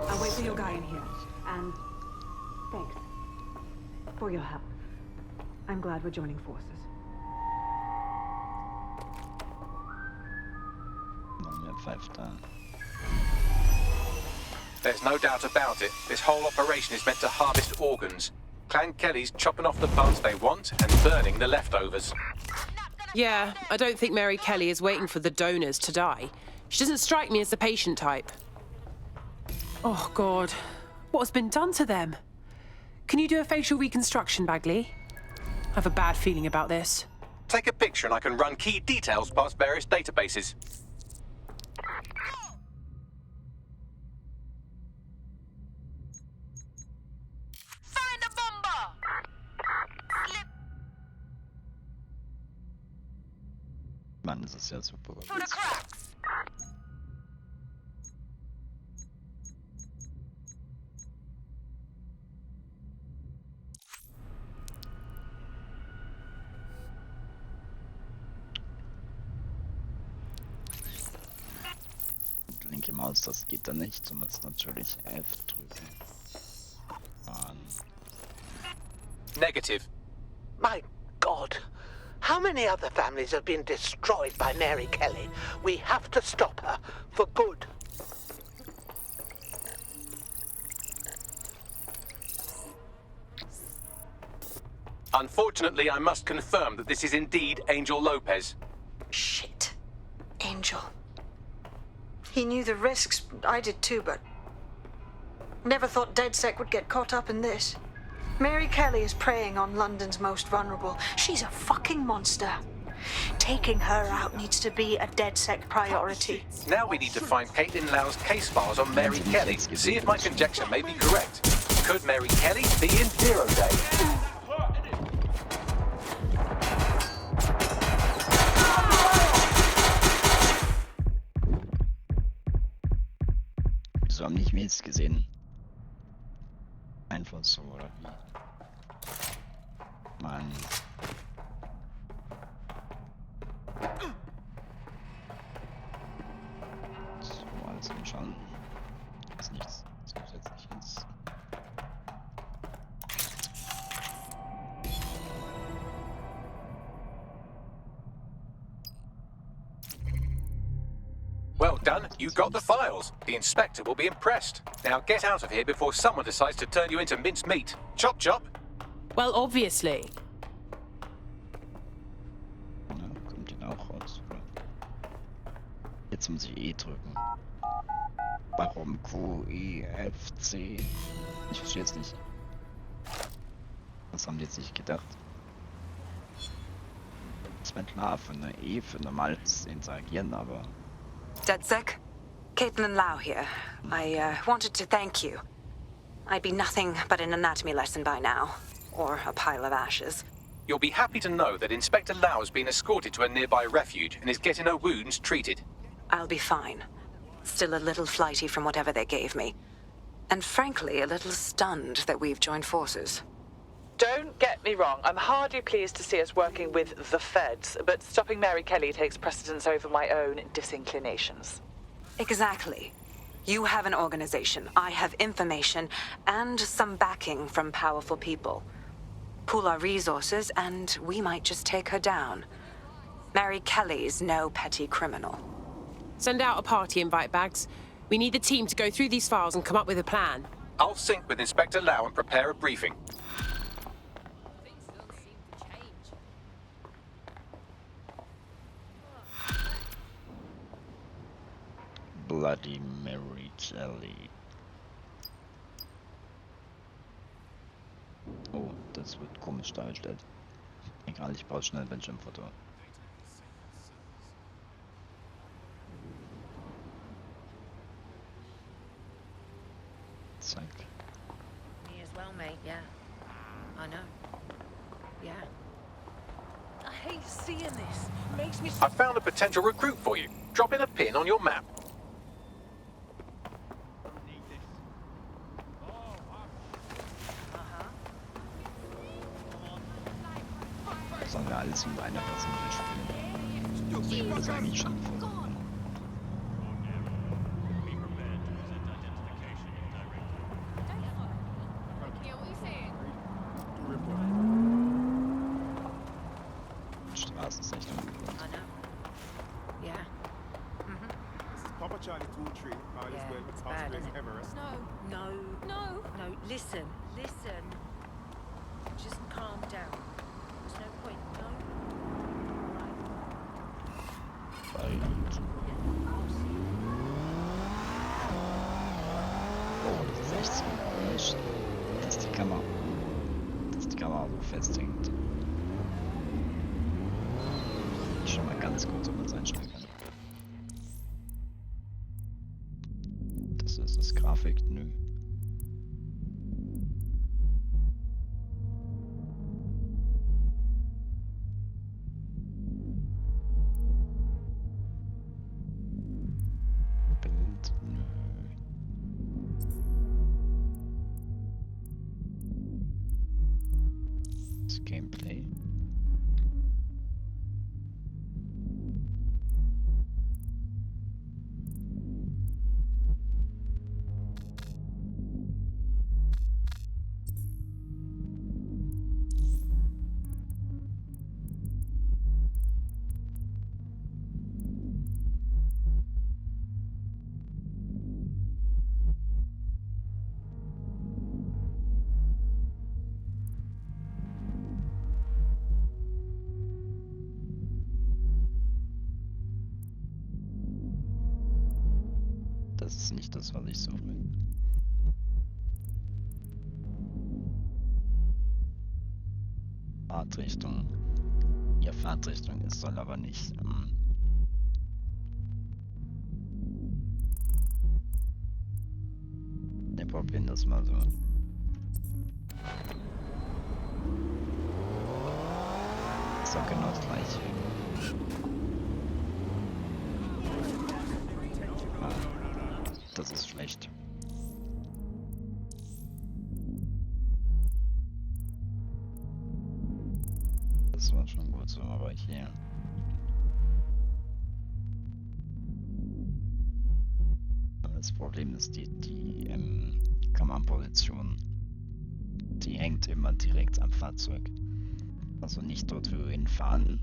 I'll wait for your guy in here. And thanks for your help. I'm glad we're joining forces. There's no doubt about it. This whole operation is meant to harvest organs. Clan Kelly's chopping off the parts they want and burning the leftovers. Yeah, I don't think Mary Kelly is waiting for the donors to die. She doesn't strike me as the patient type. Oh, God. What has been done to them? Can you do a facial reconstruction, Bagley? I have a bad feeling about this. Take a picture and I can run key details past various databases. Find a bomber! Slip Mann, das ist ja super. through the cracks! Linke Maus, das geht da nicht. Du musst natürlich F drücken. Negative. My God. How many other families have been destroyed by Mary Kelly? We have to stop her for good. Unfortunately, I must confirm that this is indeed Angel Lopez. Shit. Angel. He knew the risks. I did too, but... Never thought DedSec would get caught up in this. Mary Kelly is preying on London's most vulnerable. She's a fucking monster. Taking her out needs to be a DedSec priority. Now we need to find Caitlin Lau's case files on Mary Kelly. See if my conjecture may be correct. Could Mary Kelly be in Zero Day? Wieso haben nicht Mails gesehen? Einfach so, oder wie? Mann. So, alles anschauen. Ist nichts Zusätzliches. Well work done, you got the files. The inspector will be impressed. Now get out of here before someone decides to turn you into minced meat. Chop chop. Well, obviously. Na, kommt den auch raus. Jetzt muss ich E drücken. Warum Q, E, F, C? Ich verstehe es nicht. Was haben die jetzt nicht gedacht? Das wäre klar für eine E, für normales Interagieren, aber... DedSec? Caitlin Lau here. I wanted to thank you. I'd be nothing but an anatomy lesson by now. Or a pile of ashes. You'll be happy to know that Inspector Lau has been escorted to a nearby refuge and is getting her wounds treated. I'll be fine. Still a little flighty from whatever they gave me. And frankly, a little stunned that we've joined forces. Don't get me wrong, I'm hardly pleased to see us working with the feds, but stopping Mary Kelly takes precedence over my own disinclinations. Exactly. You have an organization, I have information, and some backing from powerful people. Pool our resources, and we might just take her down. Mary Kelly's no petty criminal. Send out a party invite, Bags. We need the team to go through these files and come up with a plan. I'll sync with Inspector Lau and prepare a briefing. Bloody Mary Kelly. Oh, das wird komisch dargestellt. Egal, ich brauche schnell ein Bildschirmfoto. Zack. Me as well, mate, yeah. I know. Yeah. I hate seeing this. Makes me I found a potential recruit for you. Drop in a pin on your map. Sollen wir alles mit einer Person durchspielen? Ich würde das eigentlich schon vor. Straßensichtung. Yeah. This is Papa Charlie 2-3. Might as well pass Grace Everest. No, listen. Just calm down. There's no point, no? Oh, das ist echt so komisch, dass die Kamera so festhängt. Schon mal ganz kurz, ob man es einstellen kann. Das ist das Grafikmenü. Gameplay. Das ist nicht das, was ich suche. Fahrtrichtung. Ja, Fahrtrichtung ist, soll aber nicht. Wir probieren das mal so. Ist doch genau das gleiche. Das ist schlecht. Das war schon gut so, aber hier. Das Problem ist, die Kameraposition, die hängt immer direkt am Fahrzeug. Also nicht dort, wo wir hinfahren,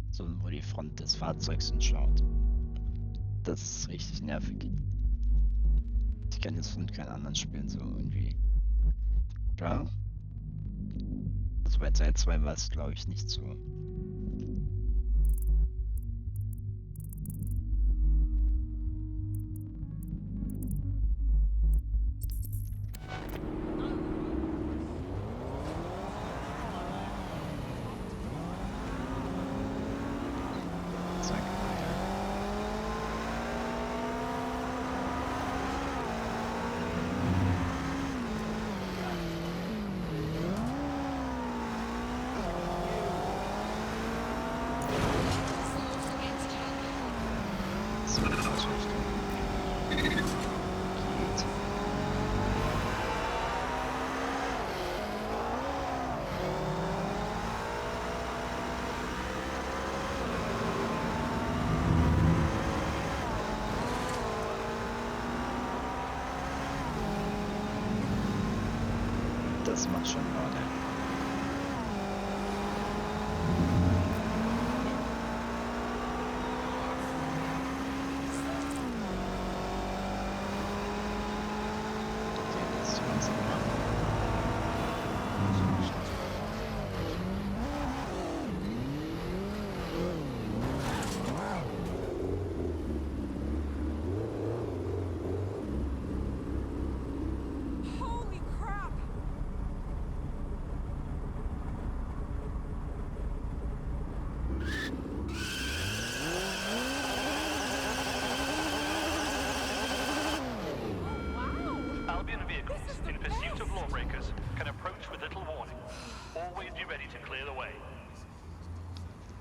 sondern wo die Front des Fahrzeugs hinschaut. Das ist richtig nervig. Ich kann jetzt von keinen anderen Spielen so irgendwie. Ja. Also bei Teil 2 war es, glaube ich, nicht so. Das macht schon Laune. Holy crap! Albion vehicles in pursuit of lawbreakers can approach with little warning. Always be ready to clear the way.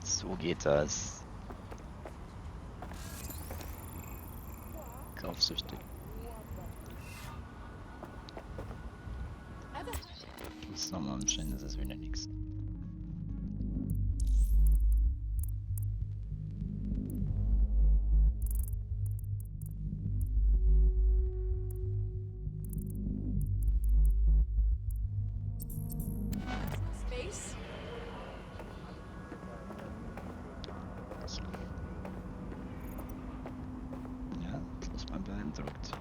So geht das. Kaufsüchtig. Das ist nochmal anscheinend, das ist wieder nichts. Space? Ja, das ist mal beeindruckt.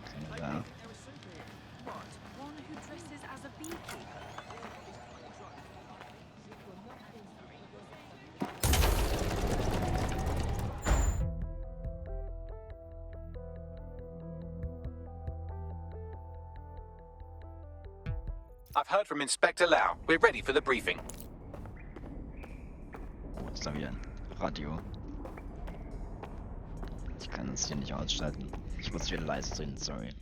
Keine da. One who dresses as a beekeeper. I've heard from Inspector Lau. We're ready for the briefing. Ist da wieder ein Radio. Ich kann es hier nicht ausschalten. Ich muss wieder leise drehen, sorry.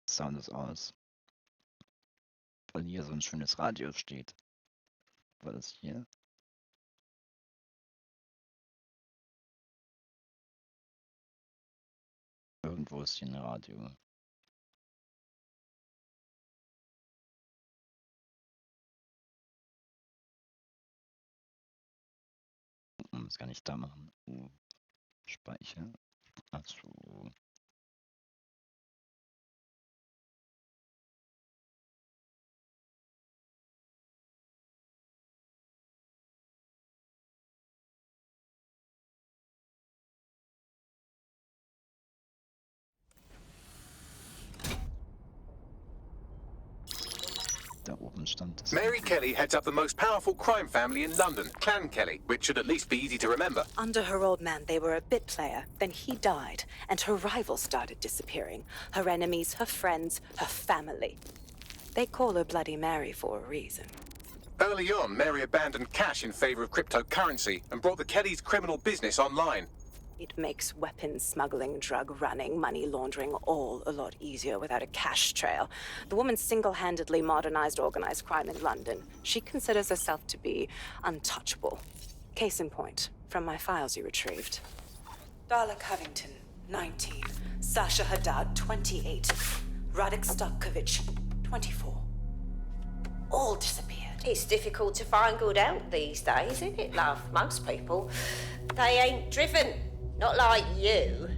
Sound ist aus. Weil hier so ein schönes Radio steht. War das hier? Irgendwo ist hier ein Radio. Das kann ich da machen. Speicher. Achso. Da oben stand es. Mary Kelly heads up the most powerful crime family in London, Clan Kelly, which should at least be easy to remember. Under her old man, they were a bit player. Then he died, and her rivals started disappearing. Her enemies, her friends, her family. They call her Bloody Mary for a reason. Early on, Mary abandoned cash in favor of cryptocurrency and brought the Kellys' criminal business online. It makes weapons smuggling, drug running, money laundering all a lot easier without a cash trail. The woman single-handedly modernized organized crime in London. She considers herself to be untouchable. Case in point, from my files you retrieved. Darla Covington, 19. Sasha Haddad, 28. Radek Starkovich, 24. All disappeared. It's difficult to find good help these days, isn't it, love? Most people, they ain't driven. Not like you.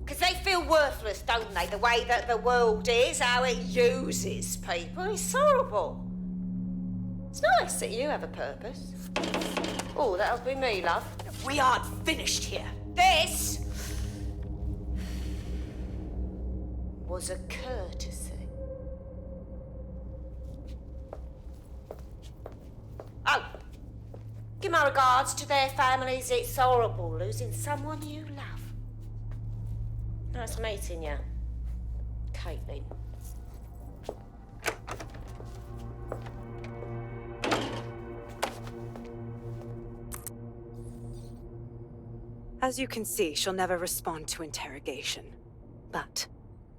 Because they feel worthless, don't they? The way that the world is, how it uses people. It's horrible. It's nice that you have a purpose. Oh, that'll be me, love. We aren't finished here. This was a courtesy. Oh, give my regards to their families. It's horrible losing someone you love. Nice meeting you, Caitlin. As you can see, she'll never respond to interrogation. But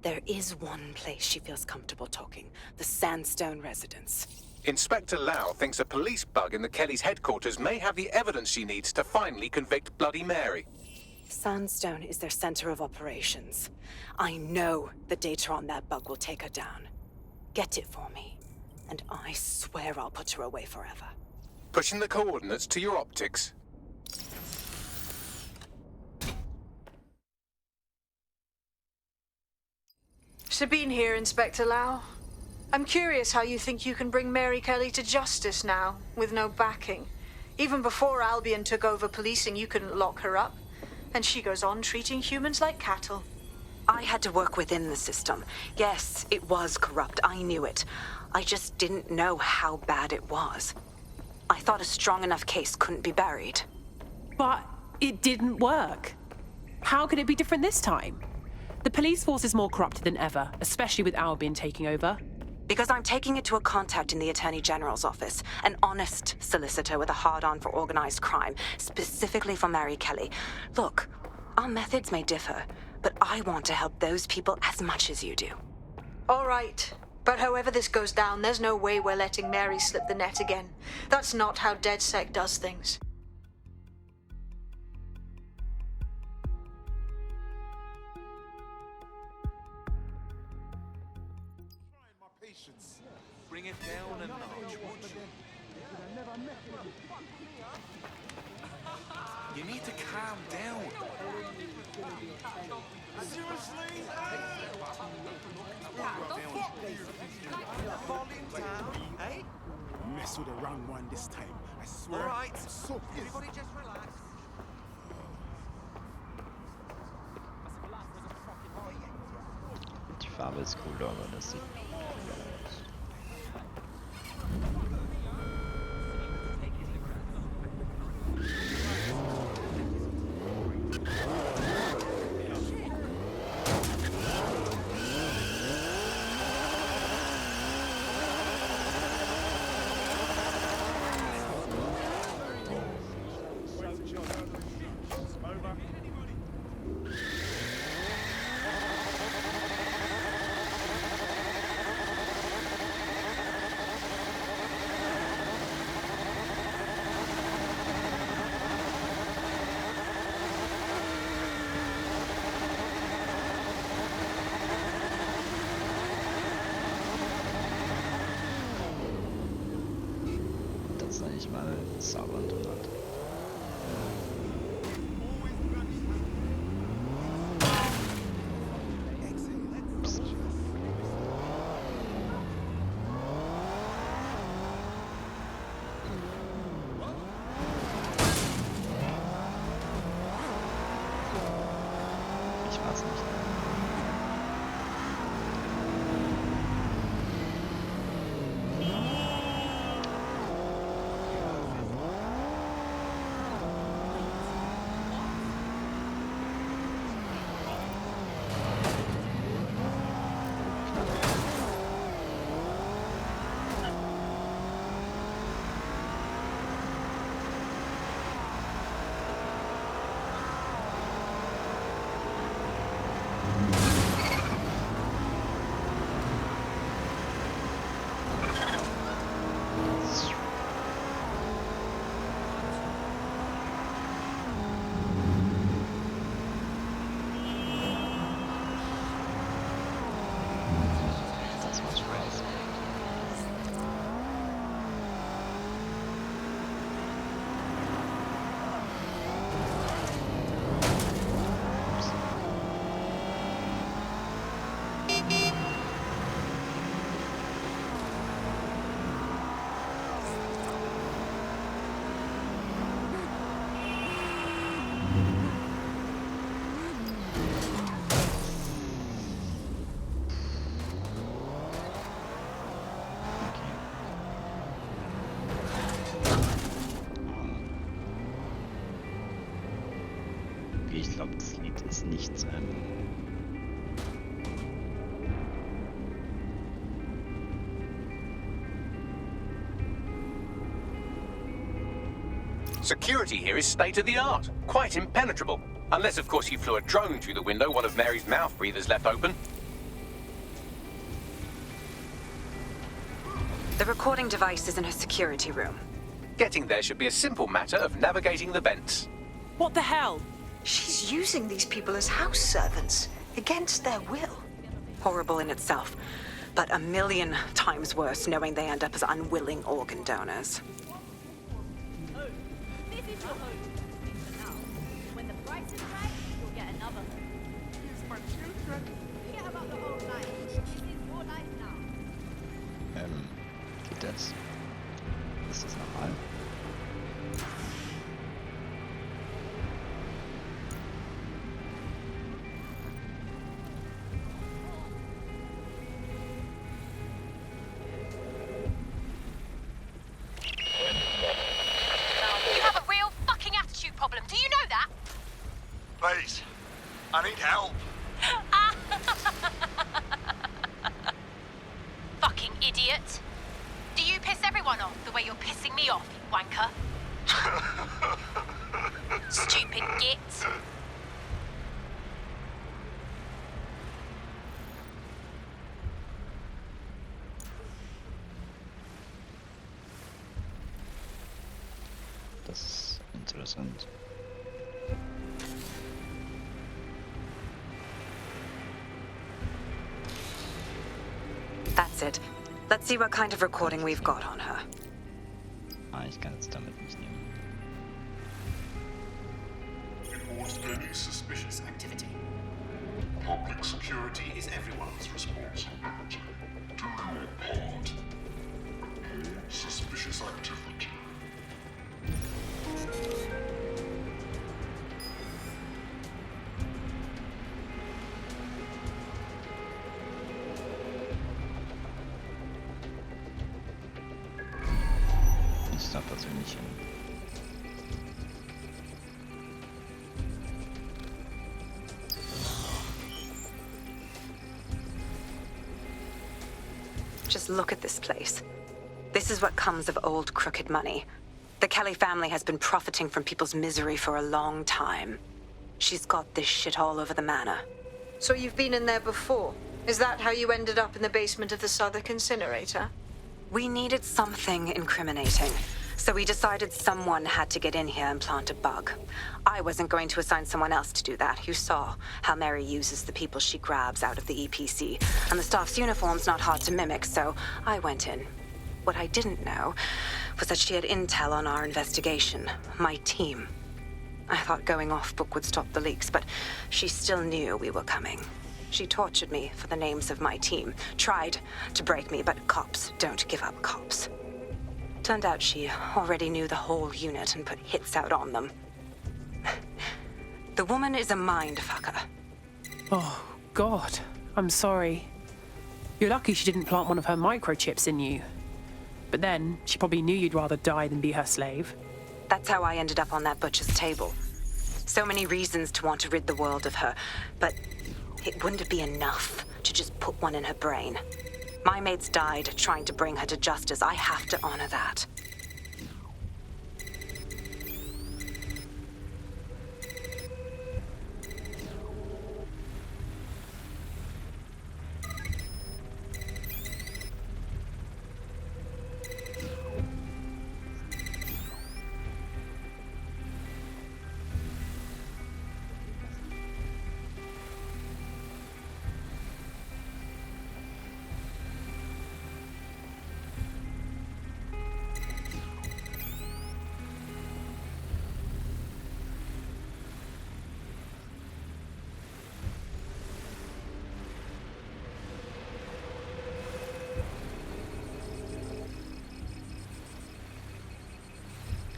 there is one place she feels comfortable talking, the Sandstone residence. Inspector Lau thinks a police bug in the Kellys' headquarters may have the evidence she needs to finally convict Bloody Mary. Sandstone is their center of operations. I know the data on that bug will take her down. Get it for me, and I swear I'll put her away forever. Pushing the coordinates to your optics. Sabine here, Inspector Lau. I'm curious how you think you can bring Mary Kelly to justice now, with no backing. Even before Albion took over policing, you couldn't lock her up. And she goes on treating humans like cattle. I had to work within the system. Yes, it was corrupt. I knew it. I just didn't know how bad it was. I thought a strong enough case couldn't be buried. But it didn't work. How could it be different this time? The police force is more corrupted than ever, especially with Albion taking over. Because I'm taking it to a contact in the Attorney General's office, an honest solicitor with a hard-on for organized crime, specifically for Mary Kelly. Look, our methods may differ, but I want to help those people as much as you do. All right. But however this goes down, there's no way we're letting Mary slip the net again. That's not how DedSec does things. Bring it down a notch, would you? You need to calm down. Seriously? Falling down, eh? Mess with the wrong one this time. I swear. All right. So pissed. Everybody just relax. Die Farbe ist cool, aber das sieht cool aus. Nicht mal saubernd hat. Psst. Ich war's nicht. glaube, das Lied ist nicht zu Ende. Security here is state of the art, quite impenetrable. Unless, of course, you flew a drone through the window one of Mary's mouth breathers left open. The recording device is in her security room. Getting there should be a simple matter of navigating the vents. What the hell? She's using these people as house servants, against their will. Horrible in itself, but a million times worse knowing they end up as unwilling organ donors. This is your home. For now. When the price is right, you'll get another home. Here's my children. Forget about the whole life. This is your life now. Geht das? Ist das normal? You have a real fucking attitude problem. Do you know that? Please, I need help. Fucking idiot. Do you piss everyone off the way you're pissing me off, you wanker? Stupid git. Das ist interessant. That's it. Let's see what kind of recording we've got on her. Ah, ich kann jetzt damit nicht nehmen. Report any suspicious activity. Public security is everyone's responsibility. Do your part. Report suspicious activity. Ich darf das nicht hin. Just look at this place. This is what comes of old crooked money. The Kelly family has been profiting from people's misery for a long time. She's got this shit all over the manor. So you've been in there before? Is that how you ended up in the basement of the Southwark incinerator? We needed something incriminating, so we decided someone had to get in here and plant a bug. I wasn't going to assign someone else to do that. You saw how Mary uses the people she grabs out of the EPC, and the staff's uniform's not hard to mimic, so I went in. What I didn't know was that she had intel on our investigation, my team. I thought going off book would stop the leaks, but she still knew we were coming. She tortured me for the names of my team, tried to break me, but cops don't give up cops. Turned out she already knew the whole unit and put hits out on them. The woman is a mindfucker. Oh, God. I'm sorry. You're lucky she didn't plant one of her microchips in you. But then, she probably knew you'd rather die than be her slave. That's how I ended up on that butcher's table. So many reasons to want to rid the world of her, but it wouldn't be enough to just put one in her brain. My mates died trying to bring her to justice. I have to honor that.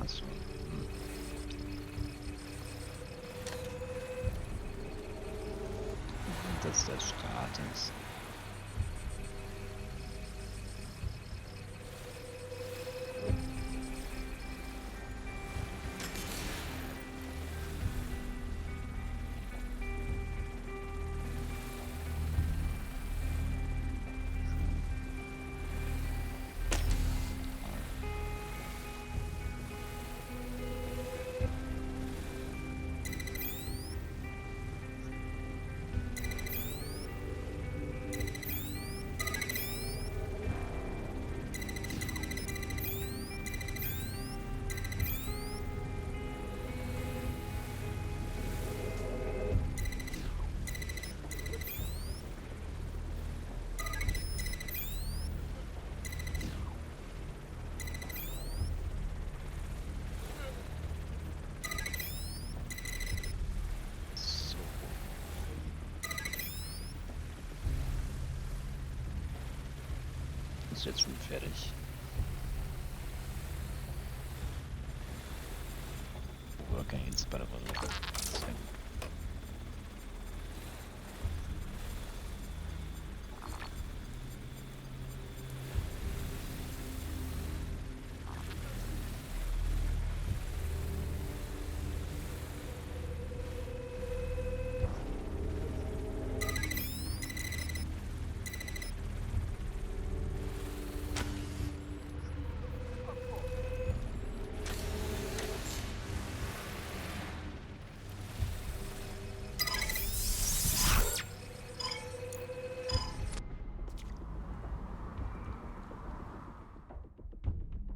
Achso. Das ist der Status. ist jetzt schon fertig. Working inseparable.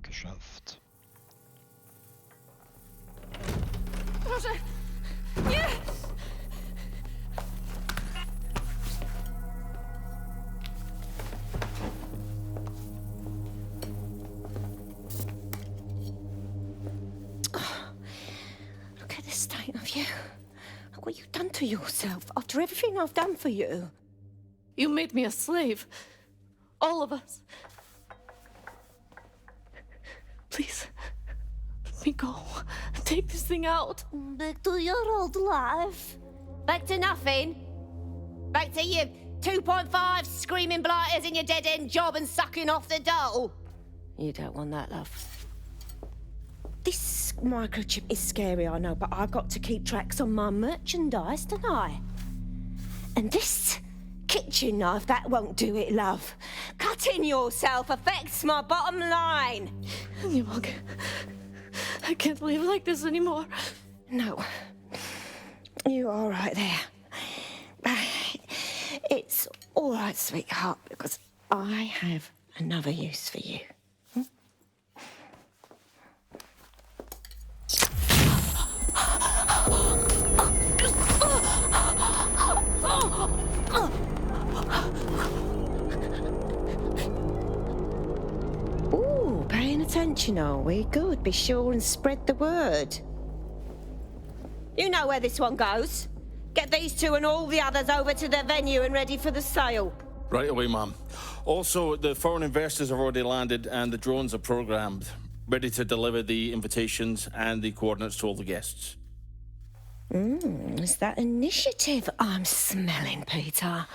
Geschafft. Proszę! Nie! Look at the state of you. Look what you've done to yourself after everything I've done for you. You made me a slave. All of us. Please, let me go. Take this thing out. Back to your old life. Back to nothing. Back to you 2.5 screaming blighters in your dead-end job and sucking off the dole. You don't want that, love. This microchip is scary, I know, but I've got to keep tracks on my merchandise, don't I? And this kitchen knife, that won't do it, love. Cutting yourself affects my bottom line. I can't live like this anymore. No. You're all right there. It's all right, sweetheart, because I have another use for you. Ooh, paying attention, are we? Good. Be sure and spread the word. You know where this one goes. Get these two and all the others over to their venue and ready for the sale. Right away, Mum. Also, the foreign investors have already landed and the drones are programmed, ready to deliver the invitations and the coordinates to all the guests. It's that initiative I'm smelling, Peter.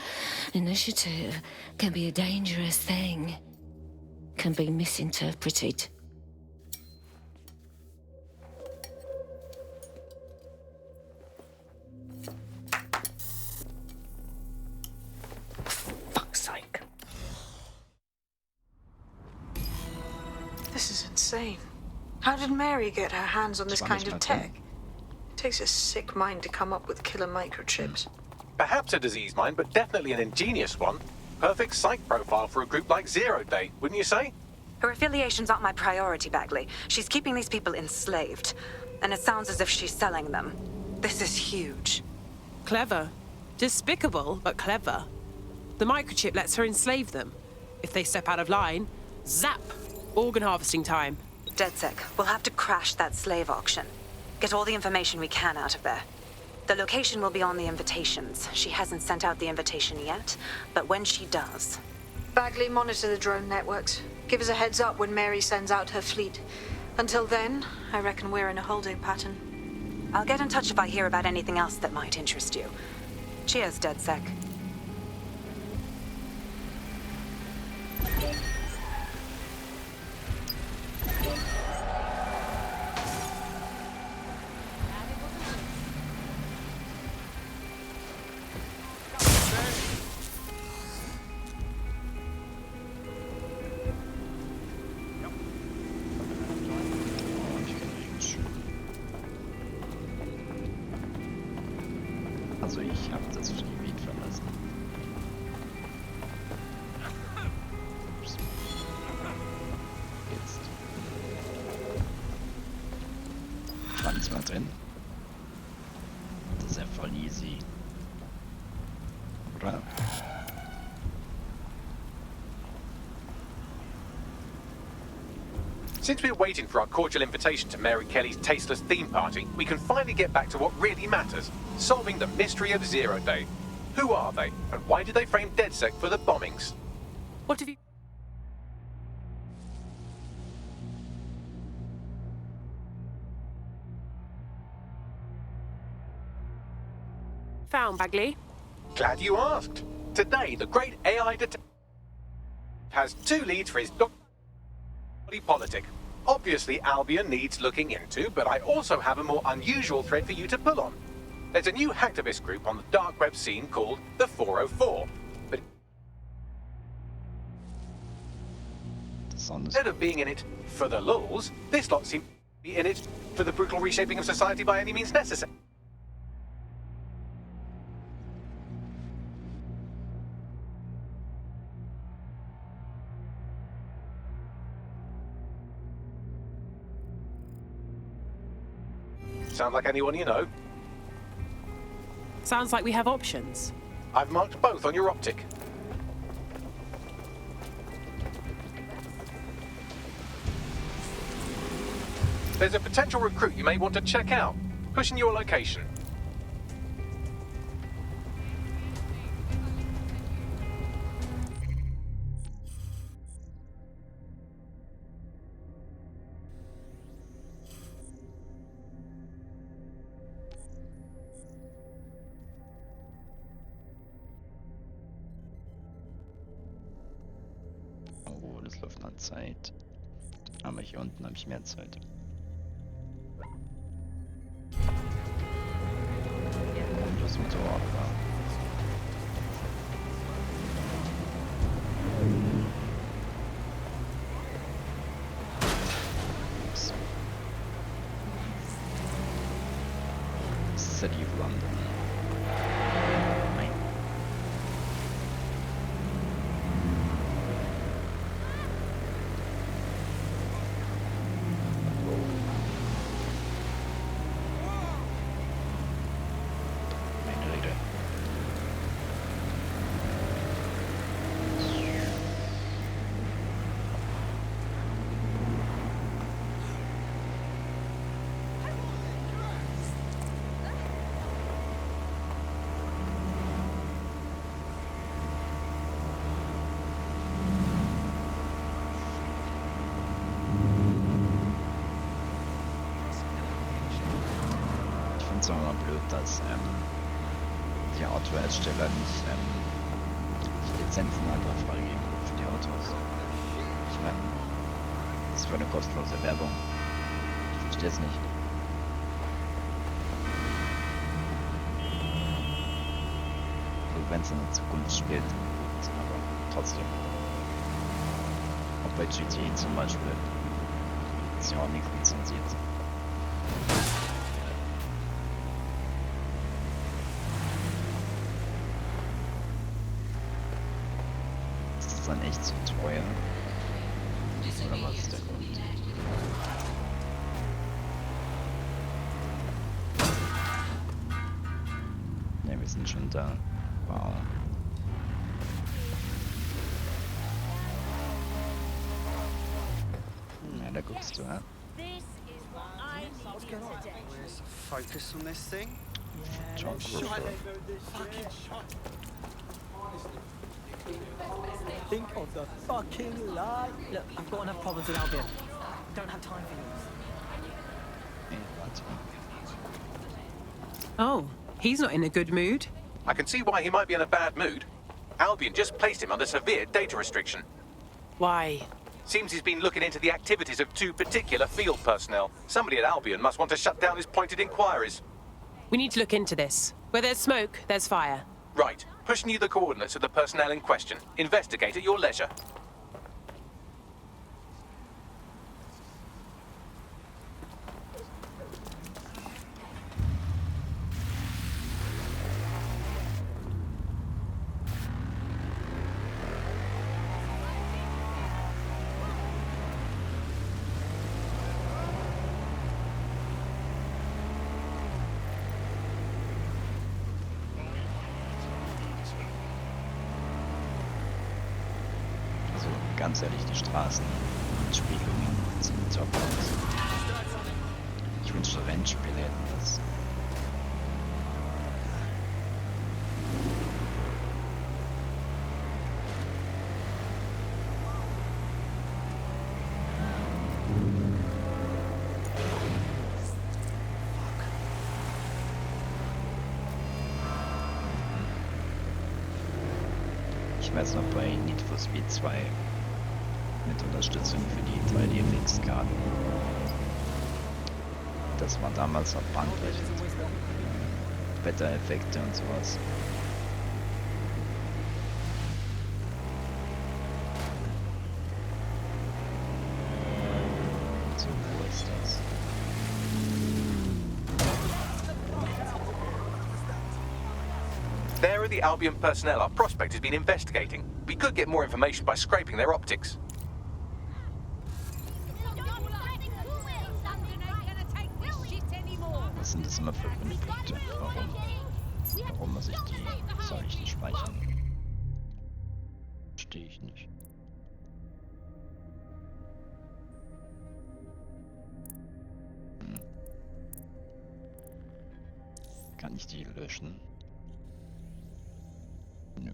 Initiative can be a dangerous thing. Can be misinterpreted. Fuck's sake. This is insane. How did Mary get her hands on this kind of tech? It takes a sick mind to come up with killer microchips. Perhaps a disease mind, but definitely an ingenious one. Perfect psych profile for a group like Zero Day, wouldn't you say? Her affiliations aren't my priority, Bagley. She's keeping these people enslaved. And it sounds as if she's selling them. This is huge. Clever. Despicable, but clever. The microchip lets her enslave them. If they step out of line, zap! Organ harvesting time. DedSec, we'll have to crash that slave auction. Get all the information we can out of there. The location will be on the invitations. She hasn't sent out the invitation yet, but when she does... Bagley, monitor the drone networks. Give us a heads up when Mary sends out her fleet. Until then, I reckon we're in a holding pattern. I'll get in touch if I hear about anything else that might interest you. Cheers, DedSec. Also ich habe das Gebiet verlassen. Jetzt. War diesmal drin. Das ist ja voll easy. Oder? Since we're waiting for our cordial invitation to Mary Kelly's tasteless theme party, we can finally get back to what really matters, solving the mystery of Zero Day. Who are they, and why did they frame DedSec for the bombings? What have you... found, Bagley? Glad you asked. Today, the great AI detective has 2 leads for his body politic. Obviously, Albion needs looking into, but I also have a more unusual thread for you to pull on. There's a new hacktivist group on the dark web scene called the 404. But instead of being in it for the lulz, this lot seem to be in it for the brutal reshaping of society by any means necessary. Sound like anyone you know? Sounds like we have options. I've marked both on your optic. There's a potential recruit you may want to check out. Pushing your location. Oh, das läuft nach Zeit. Aber hier unten habe ich mehr Zeit. Und das Motorrad war. Ups. City of London. Nein. Meine Rede. Ich finde es auch immer blöd, dass die Autohersteller nicht die Lizenzen einfach freigeben für die Autos. Ich meine, das ist für eine kostenlose Werbung. Ich verstehe es nicht. Gut, wenn es in der Zukunft spielt, gut, aber trotzdem. Auch bei GTA zum Beispiel ist ja auch nichts lizenziert. Ist das dann echt so teuer? Oder was ist der Grund? Ne, wir sind schon da. Wow. Ja, da guckst du, ja. Let's focus on this thing. John Think of the fucking light. Look, I've got enough problems with Albion. Don't have time for yours. Oh, he's not in a good mood. I can see why he might be in a bad mood. Albion just placed him under severe data restriction. Why? Seems he's been looking into the activities of 2 particular field personnel. Somebody at Albion must want to shut down his pointed inquiries. We need to look into this. Where there's smoke, there's fire. Right. Pushing you the coordinates of the personnel in question. Investigate at your leisure. Also ganz ehrlich, die Straßenspiegelungen sind top aus. Ich wünschte, Rennspiele hätten das. Ich weiß noch bei Need for Speed 2 mit Unterstützung für die 3D-Mix-Karten. Das war damals noch bahnbrechend. Wettereffekte und sowas. So, wo ist das? There are the Albion personnel our prospect has been investigating. We could get more information by scraping their optics. Was sind das immer für Punkte? Warum muss ich die... Soll ich die speichern? Verstehe ich nicht. Kann ich die löschen? Nö.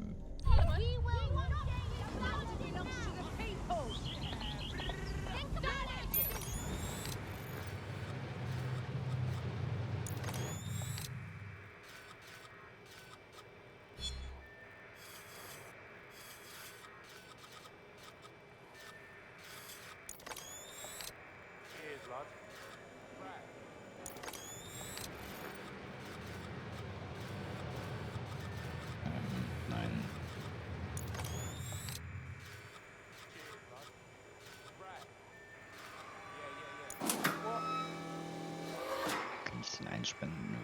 Nein. Kann ich den einspenden? Nö.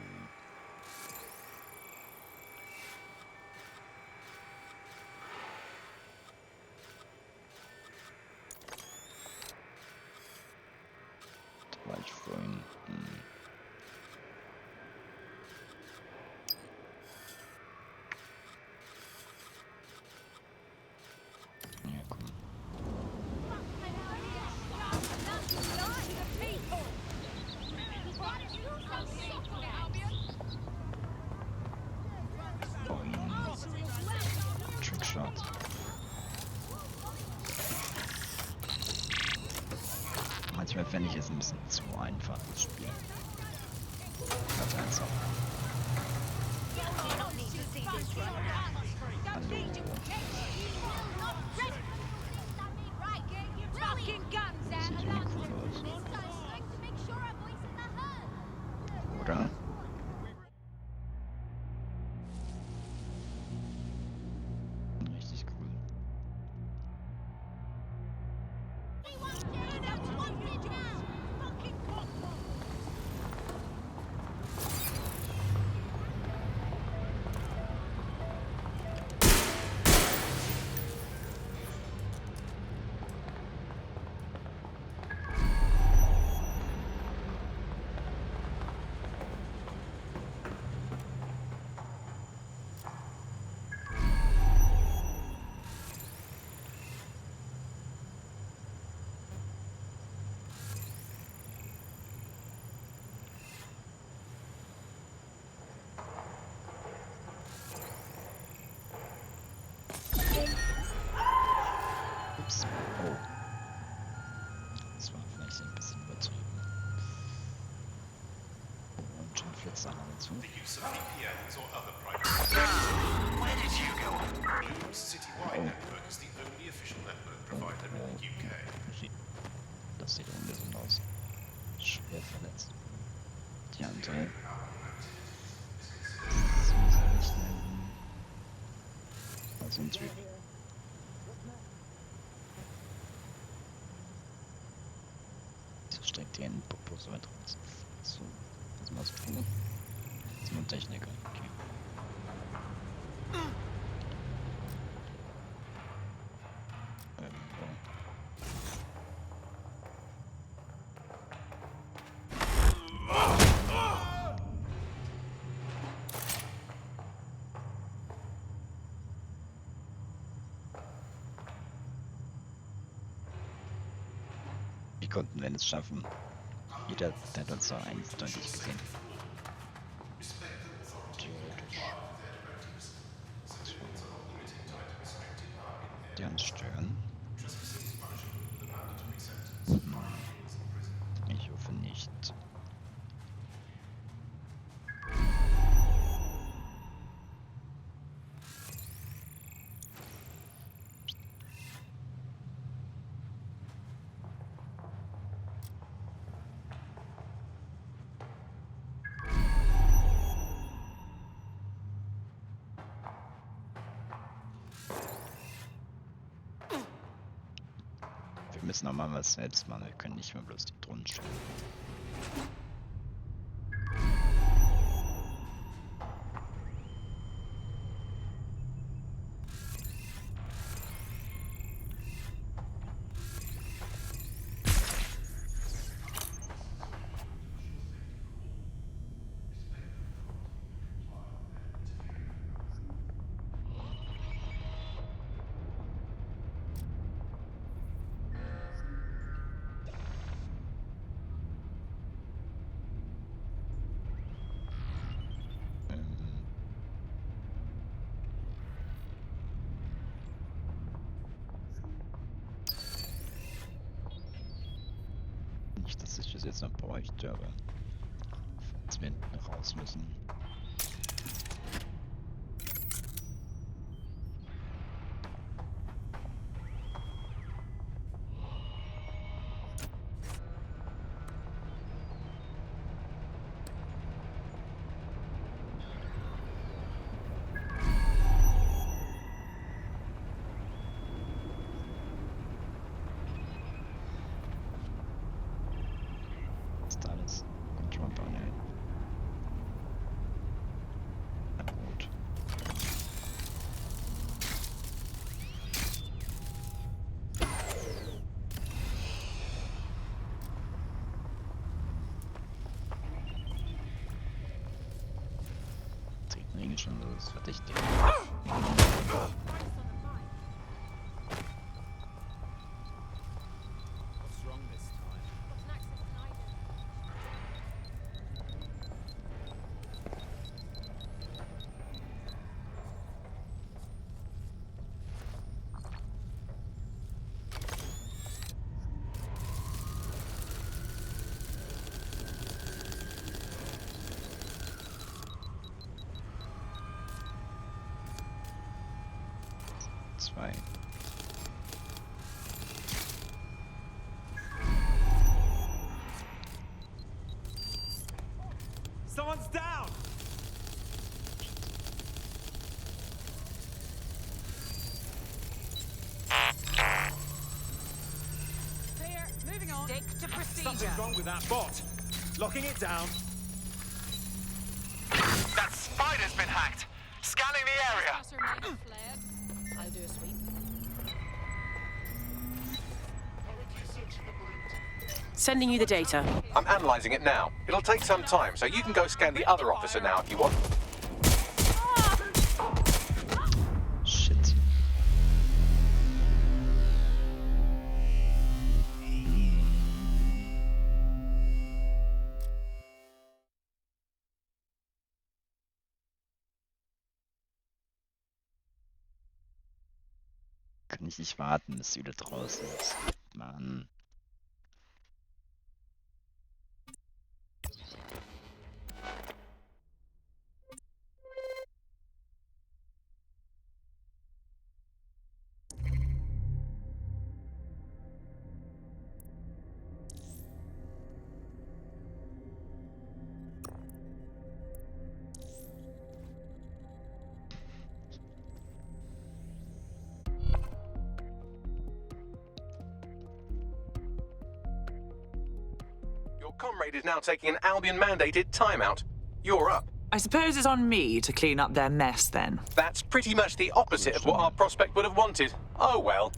Da war ich vorhin. Ja, komm. Trickshot. Manchmal fände ich es ein bisschen zu einfach, das Spiel. Ganz einfach. Hallo. Sieht irgendwie cool aus. Oder? Richtig cool. Ups. Oh. Das war vielleicht ein bisschen übertrieben. Und schon Flitzer dazu. The use of VPNs or other private... Where did you go? Bloom's citywide network is the only official network provider in the UK. Das sieht ungesund aus. Schwer verletzt. Die andere. So soll ich nennen. Also ein Typ. So steckt hier ein Popo so weit raus. So, das mal so tun. Das ist nur ein Techniker. Okay. Wir konnten, wenn es schaffen. Jeder, der hat uns da eindeutig gesehen. Theoretisch. Die uns stören. Ich hoffe nicht. Wir müssen auch mal was selbst machen, wir können nicht mehr bloß die Drohnen stellen. Nicht, dass ich das jetzt noch bräuchte, aber falls wir hinten raus müssen. Schon los, verdächtig. Zwei. Someone's down. Clear. Moving on. Stick to procedure. Something's wrong with that bot. Locking it down. That spider's been hacked. Scanning the area. I'll do a sweep. Sending you the data. I'm analysing it now. It'll take some time, so you can go scan the other officer now if you want. Shit. Kann ich nicht warten, bis sie wieder draußen ist. Mann. Your comrade is now taking an Albion-mandated timeout. You're up. I suppose it's on me to clean up their mess then. That's pretty much the opposite of what our prospect would have wanted. Oh well.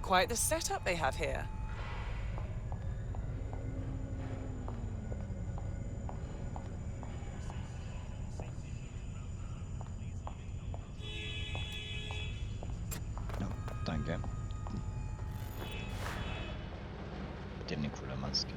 Quite the setup they have here. Danke. Die haben eine coole Maske.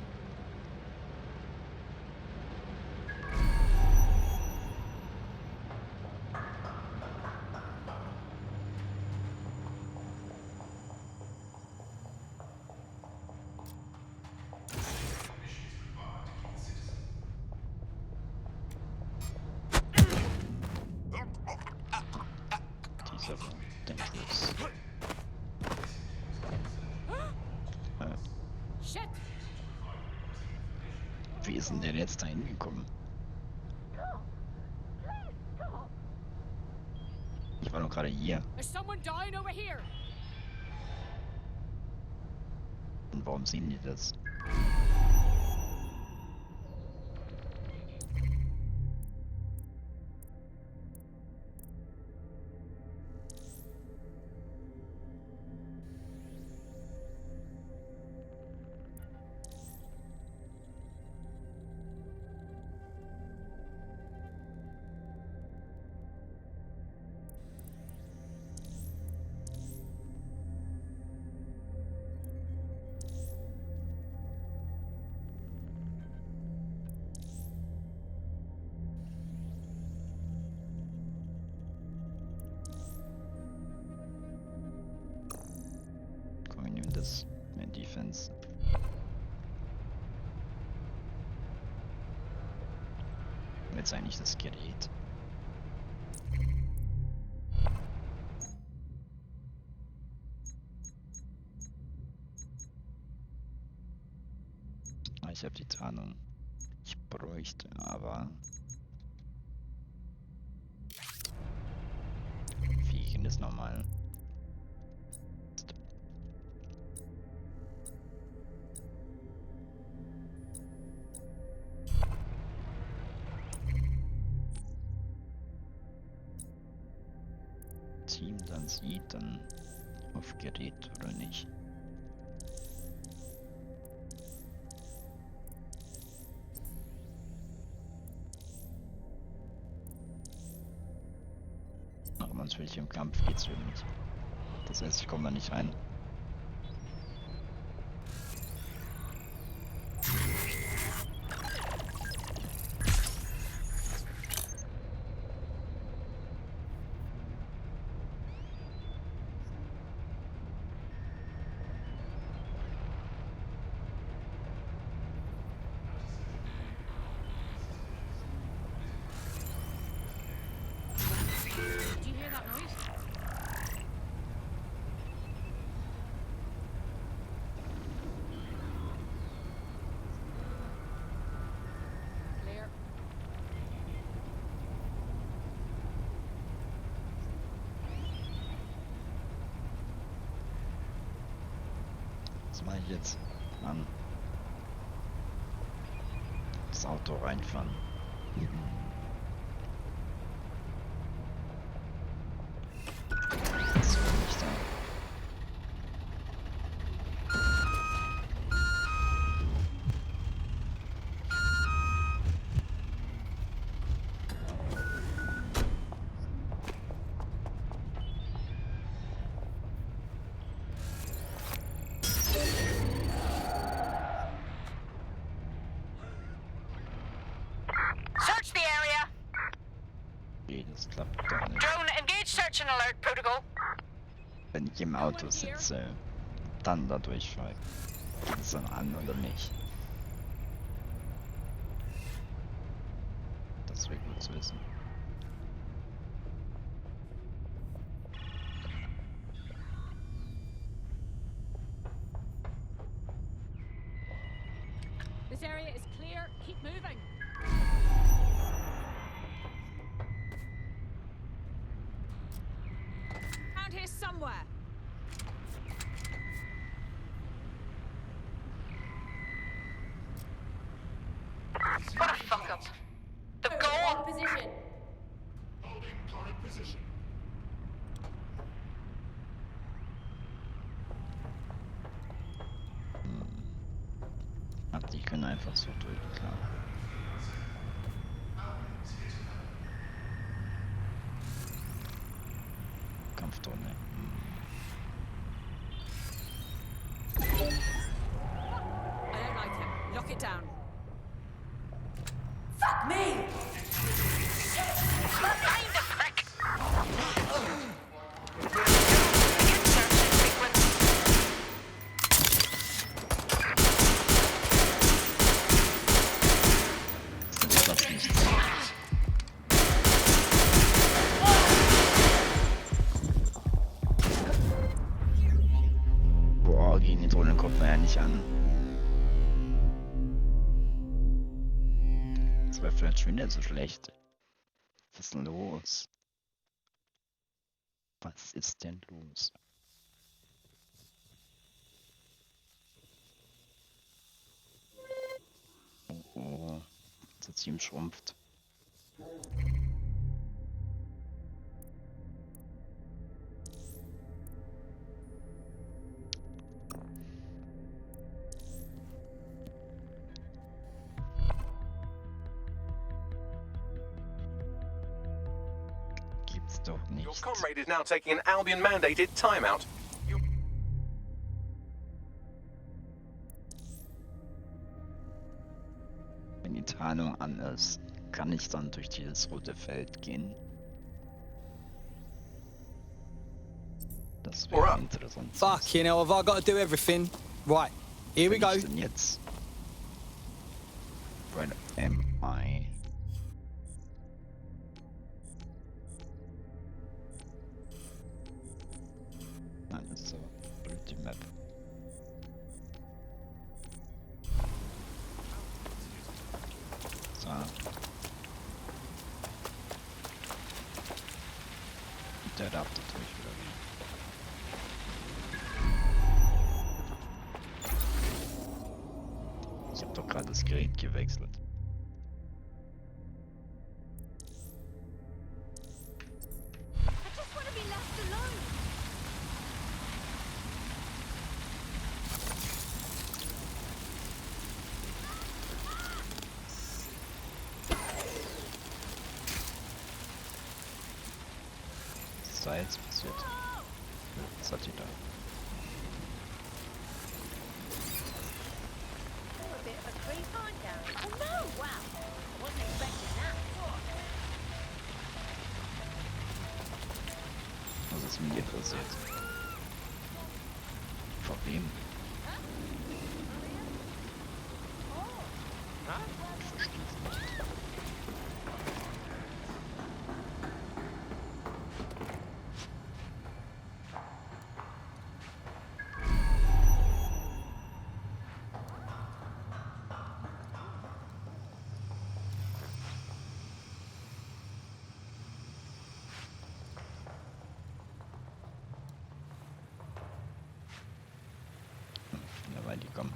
Dieser war dangerous. Shit. Wie ist denn der jetzt da hingekommen? Ich war doch gerade hier. There's someone dying over here. Und warum sehen die das? Das mehr Defense. Jetzt eigentlich das Gerät. Ich habe die Tarnung. Ich bräuchte aber. Wie ging das nochmal? Team dann sieht, dann auf Gerät oder nicht. Aber natürlich im Kampf geht's wieder nicht. Das heißt, ich komme da nicht rein. Do you hear that noise? Clear. Was mache ich jetzt? Mann. Das Auto reinfahren. Das war nicht da. Search the area. Okay, das klappt doch nicht. Drone, engage search and alert protocol. Wenn ich im Auto sitze, dann da durchfahre. Geht es dann an oder nicht? Das wäre gut zu wissen. This area is clear. Keep moving. Around here somewhere. What a fuck up. The goal. Position. Holding current position. Ach, die können einfach so drücken, klar. Kampfdrohne. I don't like him. Lock it down. Fuck me! Find the prick. Das klappt nicht. Boah, gegen die Drohne kommt man ja nicht an. war vielleicht schon nicht so schlecht. Was ist denn los? Was ist denn los? Oh, oh. Das Team schrumpft. Gibt's doch nicht. Your comrade is now taking an Albion-mandated timeout. Wenn die Tarnung an ist, kann ich dann durch dieses rote Feld gehen. Das wäre interessant. Fucking hell, have I got to do everything? Right, here we go. Was denn jetzt? Where am I? Nein, das ist so blöd, die Map. So. Der darf da durch, oder wie? Ich hab doch gerade das Gerät gewechselt. Was ist da jetzt passiert? Was hat die da? Was ist mit ihr passiert? Vor wem? Ich verstehe es nicht. Ja, weil die kommen.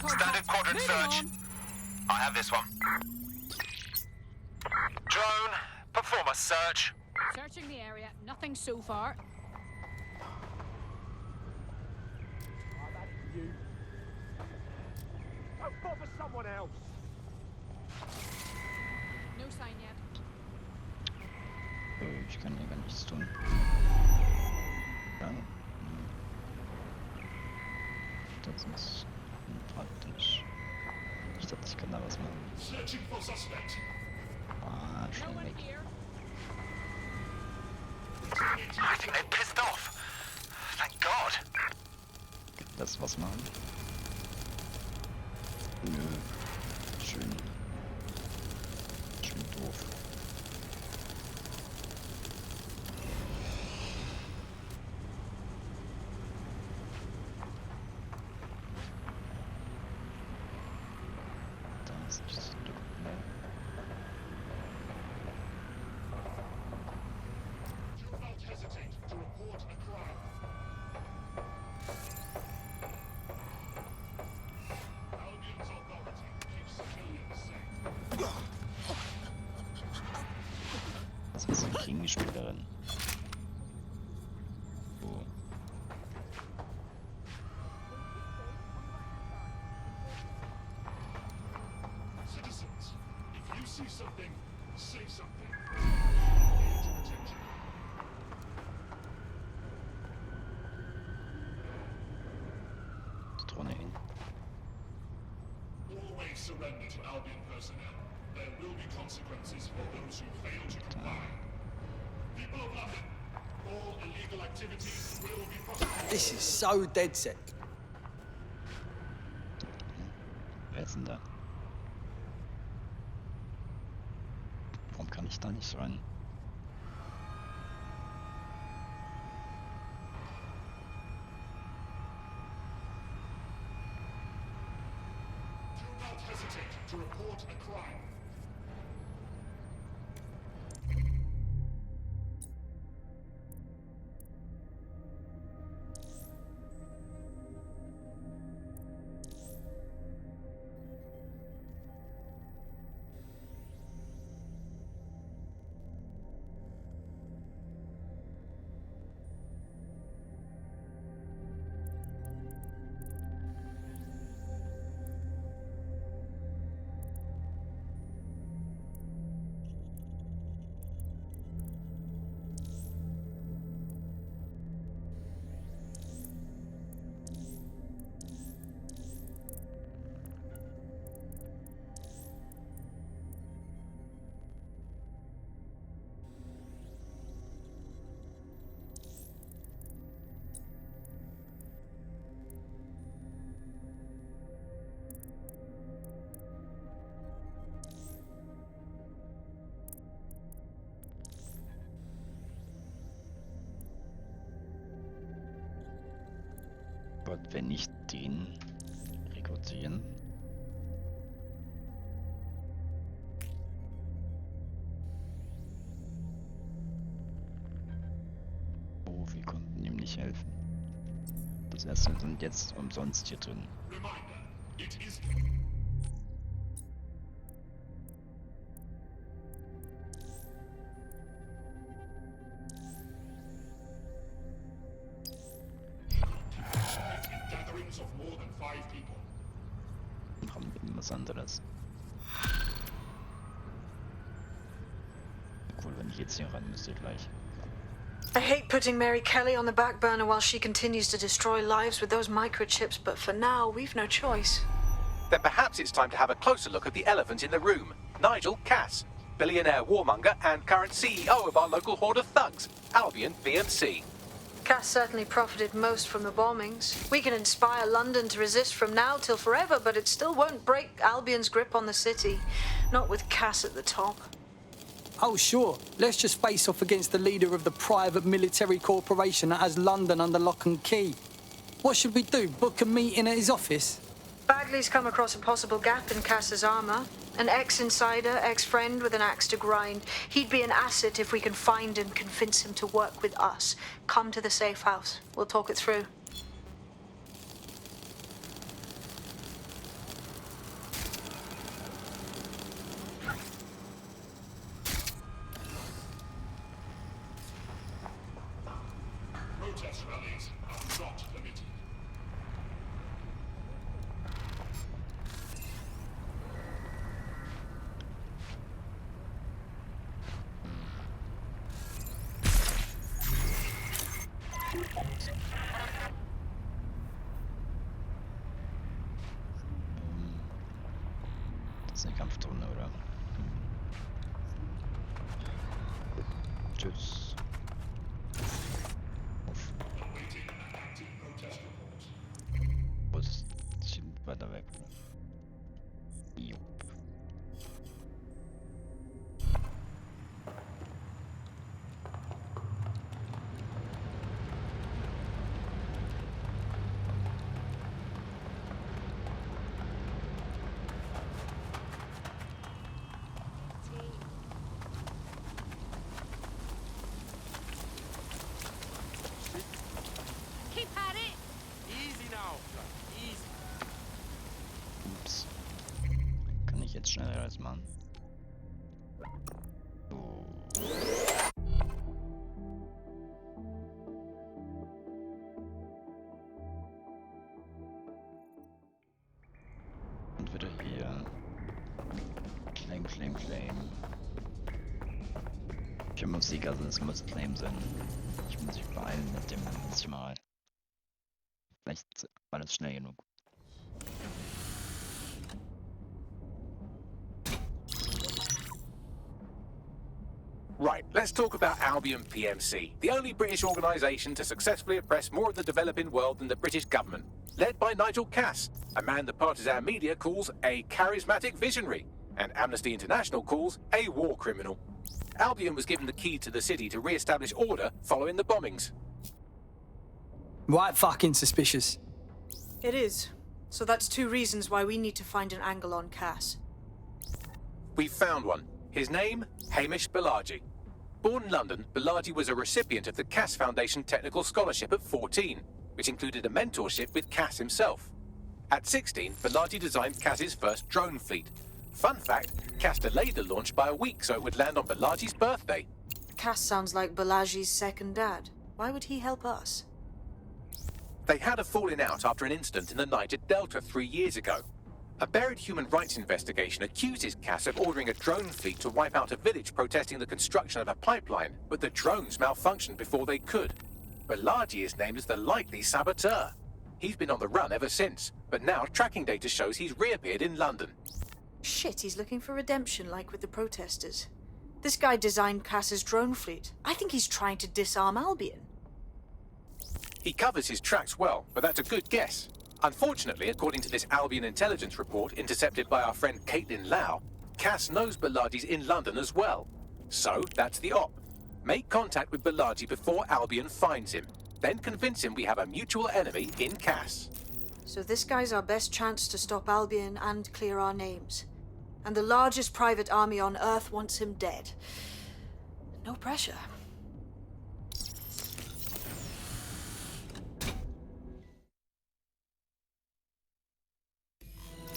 Standard quadrant search. I have this one. Drone, perform a search. Searching the area. Nothing so far. You. Don't bother someone else. No sign yet. Ich kann hier gar nichts tun. Ja. Das ist praktisch. Ich dachte, ich kann da was machen. Ah, schnell weg. I think they're pissed off. Thank God. Das was machen? Nö. Schön. Schön doof. Da ist nichts. Das ist eine Gegenspielerin. Oh. Citizens, if you see something, say something. Die Drohne hin. Always surrender to Albion personnel. There will be consequences for those who fail to comply. People of London, all illegal activities will be prosecuted. This is so dead set. Wer ist denn da? Warum kann ich da nicht rein? Do not hesitate to report a crime. Gott, wenn nicht den rekrutieren. Oh, wir konnten ihm nicht helfen. Das heißt, wir sind jetzt umsonst hier drin. Reminder, it is gatherings of more than 5 people. Machen wir was anderes. Cool, wenn ich jetzt hier rein müsste gleich. I hate putting Mary Kelly on the back burner while she continues to destroy lives with those microchips, but for now, we've no choice. Then perhaps it's time to have a closer look at the elephant in the room. Nigel Cass, billionaire warmonger and current CEO of our local horde of thugs, Albion VMC. Cass certainly profited most from the bombings. We can inspire London to resist from now till forever, but it still won't break Albion's grip on the city. Not with Cass at the top. Oh, sure. Let's just face off against the leader of the private military corporation that has London under lock and key. What should we do? Book a meeting at his office? Bagley's come across a possible gap in Cass's armor. An ex-insider, ex-friend with an axe to grind. He'd be an asset if we can find and convince him to work with us. Come to the safe house. We'll talk it through. Protest rallies are not permitted. jetzt eine Kampfdrohne, oder? Tschüss. Uff. Wo ist das weiter weg? Jupp. Keep at it. Easy now. Easy. Ups. Kann ich jetzt schneller als machen? So. Und wieder hier. Claim. Ich habe Musik, also es muss Claim sein. Ich muss mich beeilen mit dem mal. Vielleicht war das schnell genug. Right, let's talk about Albion PMC, the only British organisation to successfully oppress more of the developing world than the British government, led by Nigel Cass, a man the partisan media calls a charismatic visionary, and Amnesty International calls a war criminal. Albion was given the key to the city to re-establish order following the bombings. Right fucking suspicious. It is. So that's 2 reasons why we need to find an angle on Cass. We've found one. His name, Hamish Balaji. Born in London, Balaji was a recipient of the Cass Foundation Technical Scholarship at 14, which included a mentorship with Cass himself. At 16, Balaji designed Cass's first drone fleet. Fun fact, Cass delayed the launch by a week so it would land on Balaji's birthday. Cass sounds like Balaji's second dad. Why would he help us? They had a falling out after an incident in the Niger Delta 3 years ago. A buried human rights investigation accuses Cass of ordering a drone fleet to wipe out a village protesting the construction of a pipeline, but the drones malfunctioned before they could. Balaji is named as the likely saboteur. He's been on the run ever since, but now tracking data shows he's reappeared in London. Shit, he's looking for redemption like with the protesters. This guy designed Cass's drone fleet. I think he's trying to disarm Albion. He covers his tracks well, but that's a good guess. Unfortunately, according to this Albion intelligence report intercepted by our friend Caitlin Lau, Cass knows Balaji's in London as well. So, that's the op. Make contact with Balaji before Albion finds him. Then convince him we have a mutual enemy in Cass. So this guy's our best chance to stop Albion and clear our names. And the largest private army on Earth wants him dead. No pressure.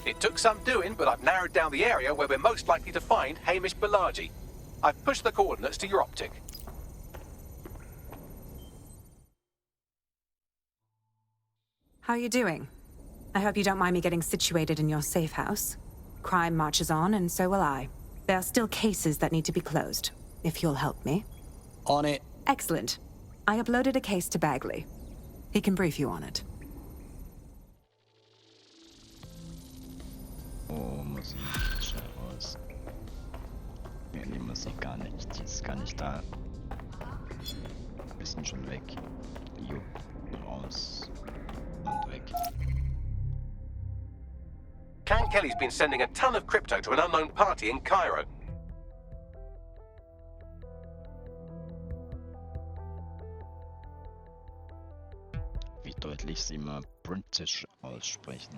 It took some doing, but I've narrowed down the area where we're most likely to find Hamish Balaji. I've pushed the coordinates to your optic. How are you doing? I hope you don't mind me getting situated in your safe house. Crime marches on, and so will I. There are still cases that need to be closed, if you'll help me. On it. Excellent. I uploaded a case to Bagley. He can brief you on it. Oh, Musik, schnell raus. Nee, die Musik gar nicht, die ist gar nicht da. Wir sind schon weg. Jupp, raus und weg. Can Kelly's been sending a ton of crypto to an unknown party in Cairo. Wie deutlich sie mal British aussprechen.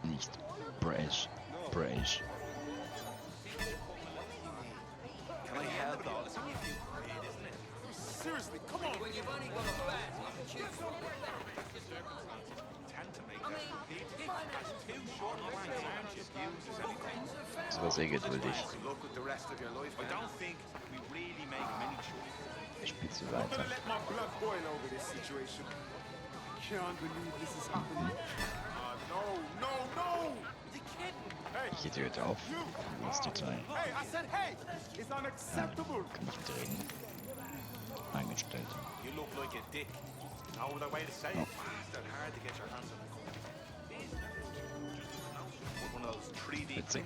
Nicht British. British. Can I help though? Seriously, come on! When you've only got a bed, you can choose from Sowas geduldig. Ich spiele zu weiter. Ich hätte heute auf. Wo ist die Teil? Kann ich mit reden? Eingestellt. You look like a dick. No other way to say it. It's hard to get your hands on a gun. One of those Witzig.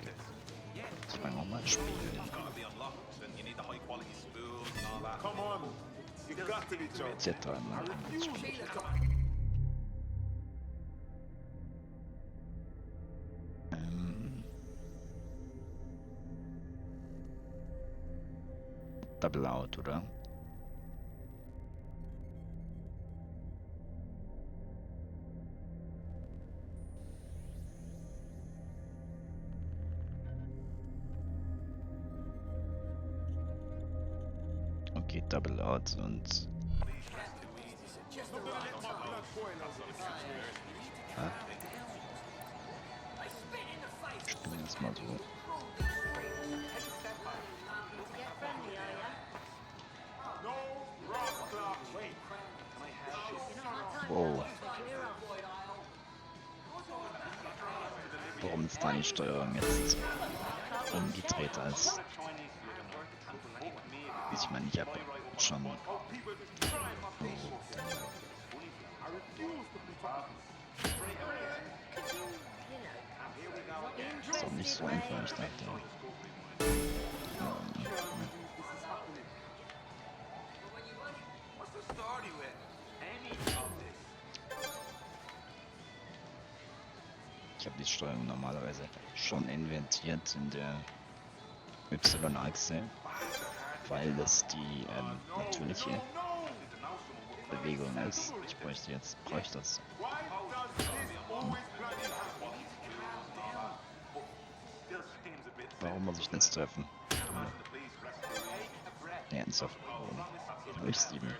Ich meine auch mal spielen. Come on. You got to be joking. Jetzt einmal spielen. Double Out, oder? Okay, Double Out und... Ja. Spielen wir es mal so. Wow. Warum ist da die Steuerung jetzt umgedreht als... Ich meine, ich habe schon... Das ist doch nicht so einfach, ich dachte. Ich habe die Steuerung normalerweise schon inventiert in der Y-Achse, weil das die natürliche Bewegung ist. Ich bräuchte das. Warum muss ich das treffen? Nee, ernsthaft. Warum? Ich 7.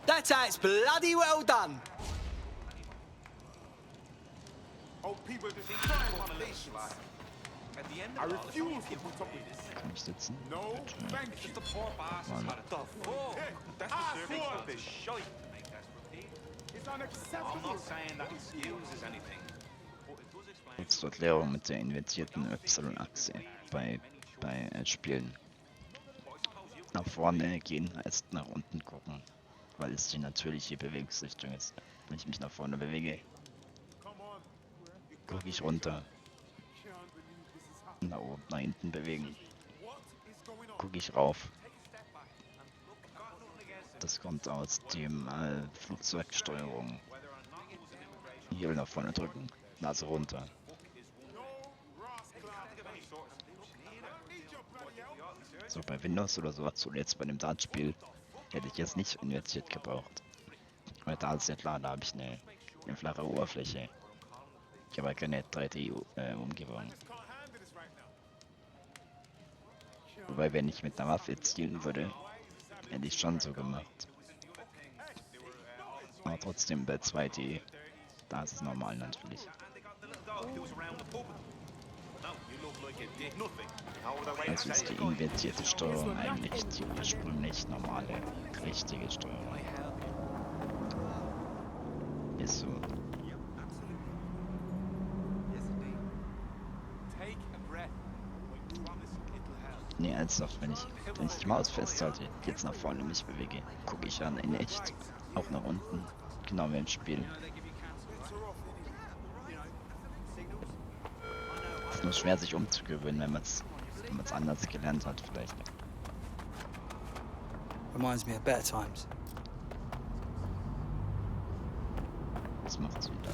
That's how it's bloody well done. Oh, people just trying my patience. I refuse to put up with this. Kann ich sitzen? No, thank you. Mann. That's the service of this shite. It's unacceptable. I'm not saying that excuses anything. Kurz zur Erklärung mit der inventierten Y-Achse bei Spielen. Nach vorne gehen heißt nach unten gucken, weil es die natürliche Bewegungsrichtung ist. Wenn ich mich nach vorne bewege, gucke ich runter. Nach oben, nach hinten bewegen, gucke ich rauf. Das kommt aus dem Flugzeugsteuerung. Hier nach vorne drücken, Nase runter. So bei Windows oder sowas, oder jetzt bei dem Dartspiel, hätte ich jetzt nicht invertiert gebraucht. Weil da ist ja klar, da habe ich eine flache Oberfläche. Ich habe keine 3D-Umgebung. Wobei, wenn ich mit einer Waffe zielen würde, hätte ich schon so gemacht. Aber trotzdem bei 2D, da ist es normal natürlich. Also ist die invertierte Steuerung eigentlich die ursprünglich normale, richtige Steuerung. Ist so. Nee, ernsthaft, wenn ich die Maus festhalte, jetzt nach vorne mich bewege, gucke ich an in echt, auch nach unten, genau wie im Spiel. Es ist nur schwer, sich umzugewöhnen, wenn man es anders gelernt hat, vielleicht. Reminds me of better times. Was macht sie da?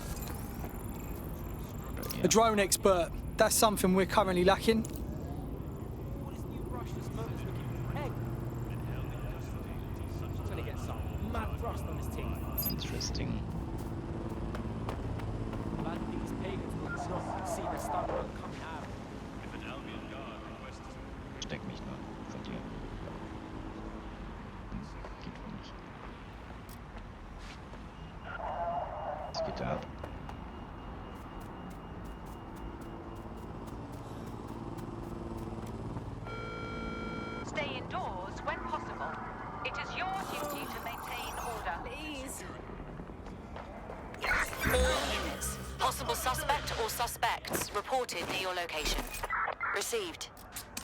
A drone expert. That's something we're currently lacking. Interesting. Steck mich nur von dir. Geht wohl nicht. Was geht da ab? Stay indoors when possible. It is your duty to maintain order. Please. All units. Possible suspect or suspects reported near your location. Received.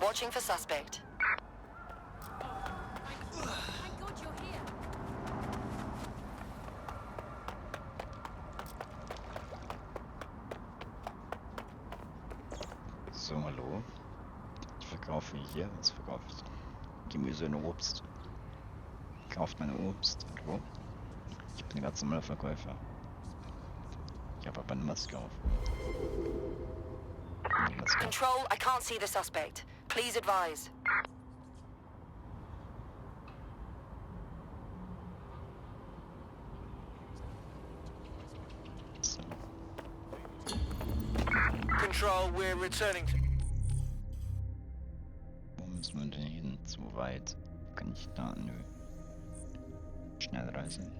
Watching for suspect. God you're here. So, hallo. Ich verkaufe hier, was verkaufe ich? Gemüse und Obst. Kauft mein Obst, hallo. Ich bin ein ganz normaler Verkäufer. Ich habe aber eine Maske auf. Control, I can't see the suspect. Please advise. Control, we're returning to... Wo müssen wir denn hin? Zu weit. Kann ich da? Nö. Schnellreise.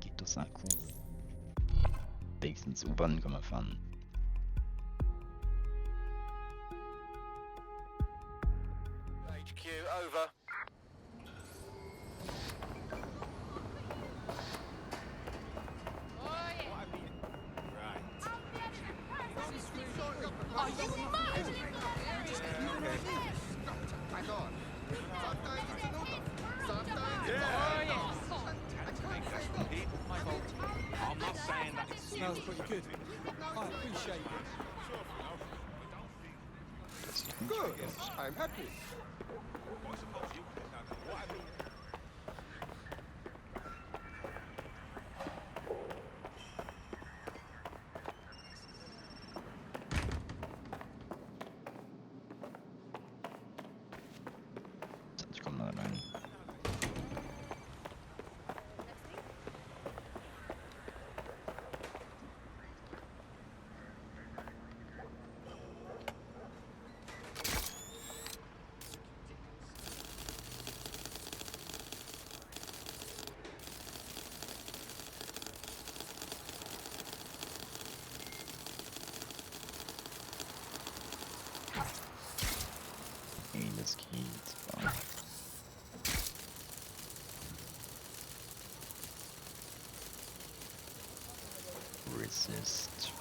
Geht das Akku? Wenigstens U-Bahn kann man fahren. HQ, over. Are you mad? I'm not saying that it Smells pretty good. I appreciate it. Good. I'm happy. Ich komme mal rein. Hey, das geht. Wow. Resist.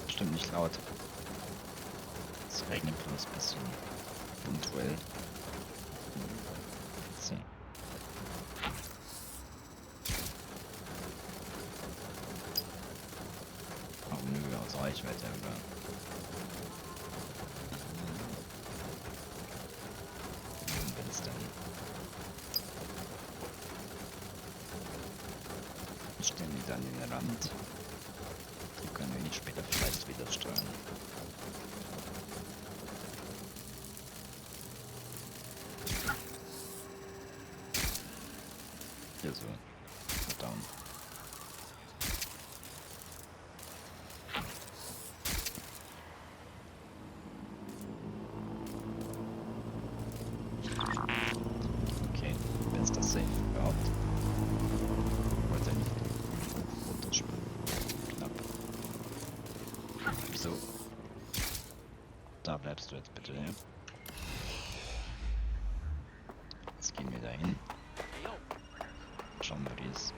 Bestimmt nicht laut. Es regnet bloß ein bisschen. Punktuell. So. Oh nö, aus Reichweite über. Wenn es dann. Stellen die dann in den Rand. Die können wir nicht später vielleicht wieder steuern. Hier so. Down. Okay, wer ist das safe überhaupt? Wollte er nicht runterspringen. Knapp. So. Da bleibst du jetzt bitte, ja? Jetzt gehen wir da hin. Schauen wir, wie es.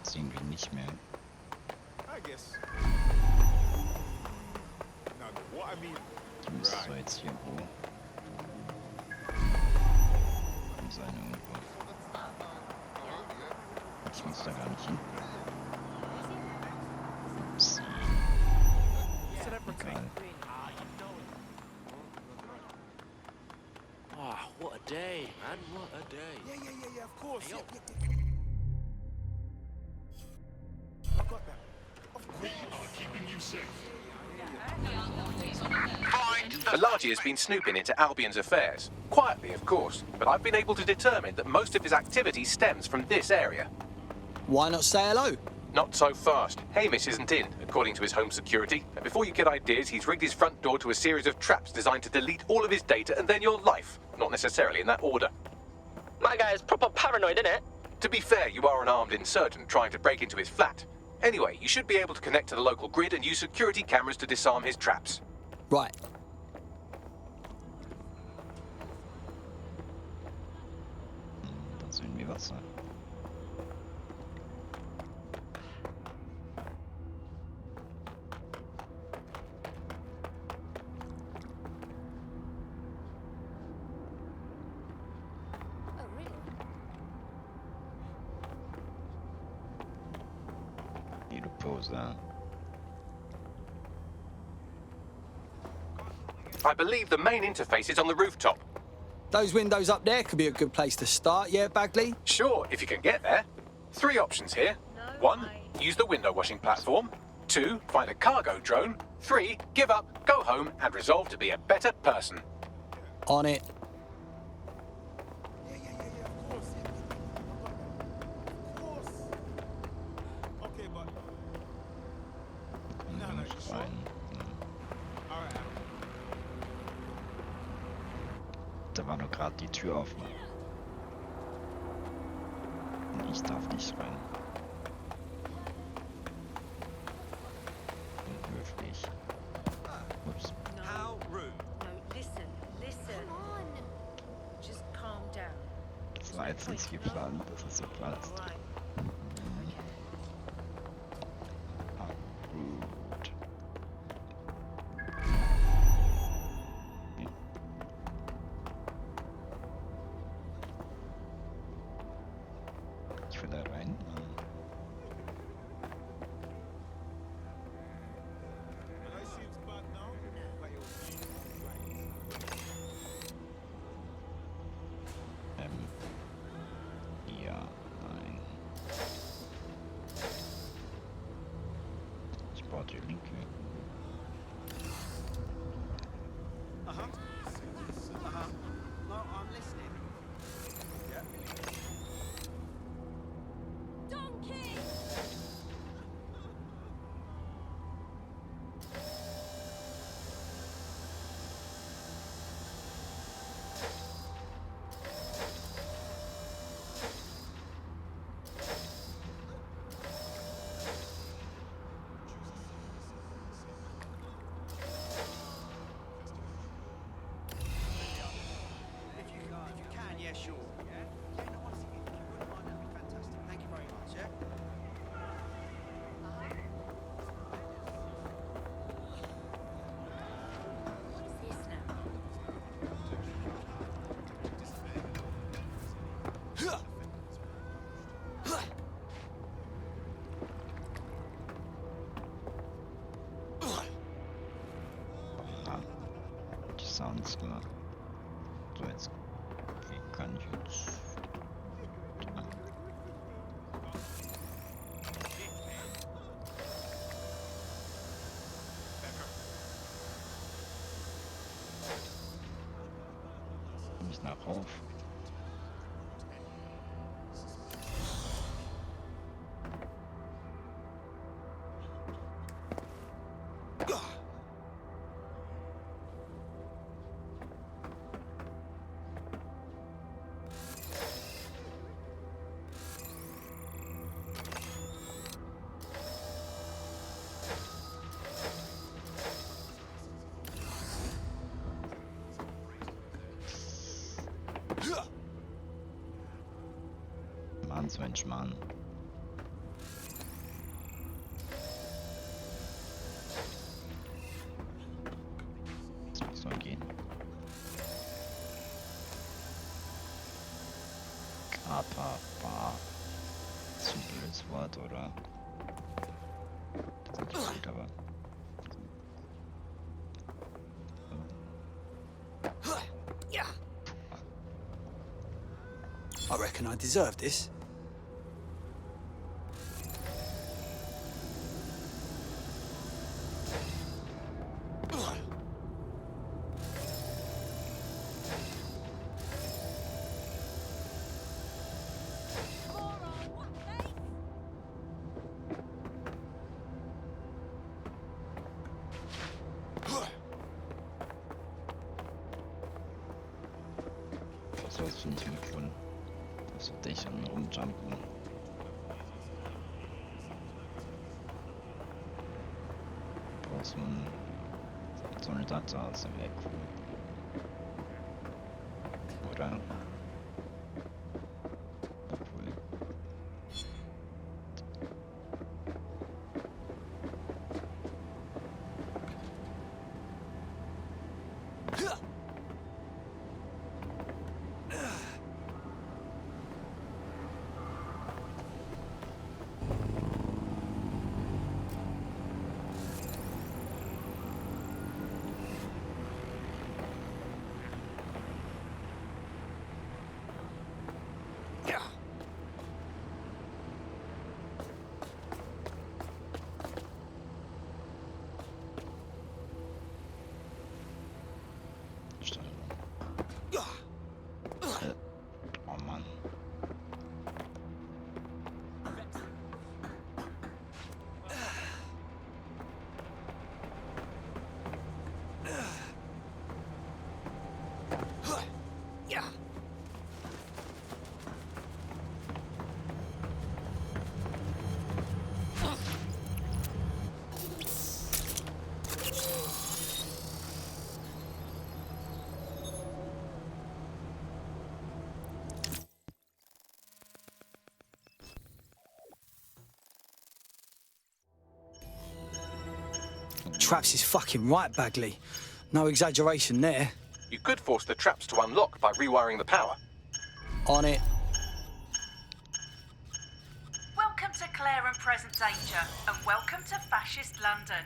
Sehen wir nicht mehr. I guess. Now, what I mean. Die müsste so jetzt hier wo. Kommt sein irgendwo. Ich muss da gar nicht hin. Ups. Egal. Ah, what a day, man. What a day. Yeah, of course. Hey, yo. I got that. Of course. We are keeping you safe. Belagi has been snooping into Albion's affairs. Quietly, of course, but I've been able to determine that most of his activity stems from this area. Why not say hello? Not so fast. Hamish isn't in, according to his home security. And before you get ideas, he's rigged his front door to a series of traps designed to delete all of his data and then your life. Not necessarily in that order. My guy is proper paranoid, innit? To be fair, you are an armed insurgent trying to break into his flat. Anyway, you should be able to connect to the local grid and use security cameras to disarm his traps. Right. Dann sehen wir was. Need to pause that. I believe the main interface is on the rooftop. Those windows up there could be a good place to start, yeah, Bagley? Sure, if you can get there. 3 options here. 1, use the window washing platform. 2, find a cargo drone. 3, give up, go home, and resolve to be a better person. On it. Da war nur gerade die Tür offen. Und ich darf nicht rein. Unhöflich. Ups. How rude. No, listen. Come on. Just calm down. Das war jetzt nicht geplant, dass es so platzt. Ich will da rein. Ja, nein. Ich brauche die linke. No, I'm listening. Yeah. If you can, yeah, sure. Yeah? Yeah, no, honestly, if you wouldn't mind, that'd be fantastic. Thank you very much, yeah? Die Sounds gemacht. So, jetzt. Wie kann ich jetzt. Nicht nach rauf. Mensch, Mann. Das muss doch gehen. Kappa. Das ist ein blödes Wort, oder? Das ist nicht gut, aber. I reckon I deserve this. jumpen. Brauchst so eine Data, das wäre cool. Oder? Cool. Oh Mann. Traps is fucking right, Bagley. No exaggeration there. You could force the traps to unlock by rewiring the power. On it. Welcome to Claire and Present Danger, and welcome to Fascist London.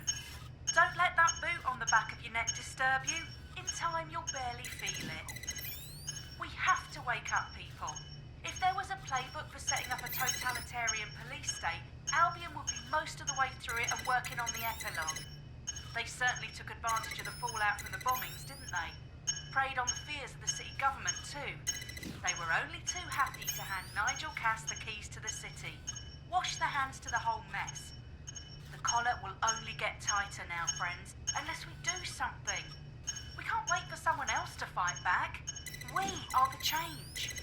Don't let that boot on the back of your neck disturb you. In time, you'll barely feel it. We have to wake up people. If there was a playbook for setting up a totalitarian police state, Albion would be most of the way through it and working on the epilogue. They certainly took advantage of the fallout from the bombings, didn't they? Preyed on the fears of the city government too. They were only too happy to hand Nigel Cass the keys to the city. Wash their hands to the whole mess. The collar will only get tighter now, friends, unless we do something. We can't wait for someone else to fight back. We are the change.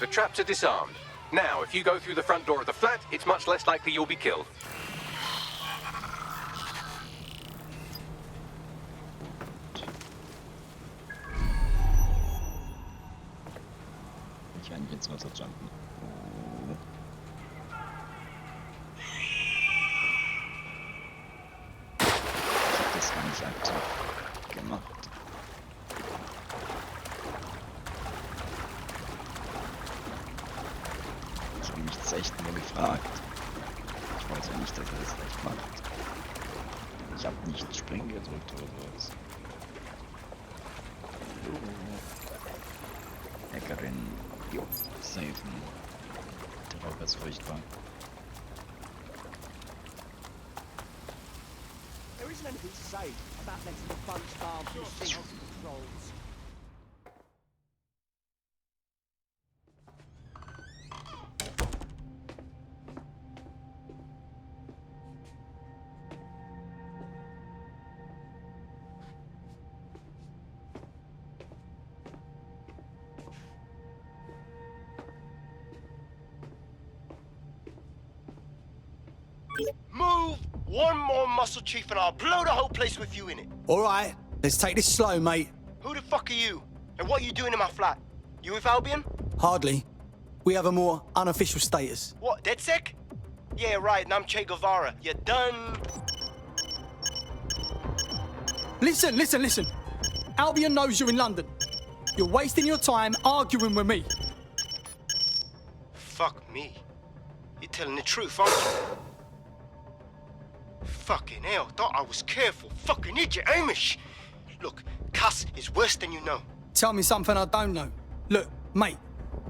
The traps are disarmed. Now, if you go through the front door of the flat, it's much less likely you'll be killed. Ich kann jetzt Wasser jumpen. Oh. Ich hab das gar nicht aktiv gemacht. Ich habe mich das echt nur gefragt. Ich weiß ja nicht, dass er das echt macht. Ich habe nicht springen gedrückt oder sowas. Hackerin, jo, safen. Der Raub ist furchtbar. There isn't anything to say about letting the bunch farm through signals and controls. Move one more muscle, Chief, and I'll blow the whole place with you in it. All right, let's take this slow, mate. Who the fuck are you? And what are you doing in my flat? You with Albion? Hardly. We have a more unofficial status. What, DedSec? Yeah, right, and I'm Che Guevara. You done? Listen. Albion knows you're in London. You're wasting your time arguing with me. Fuck me. You're telling the truth, aren't you? Fucking hell, thought I was careful. Fucking idiot, Amish. Look, Cass is worse than you know. Tell me something I don't know. Look, mate,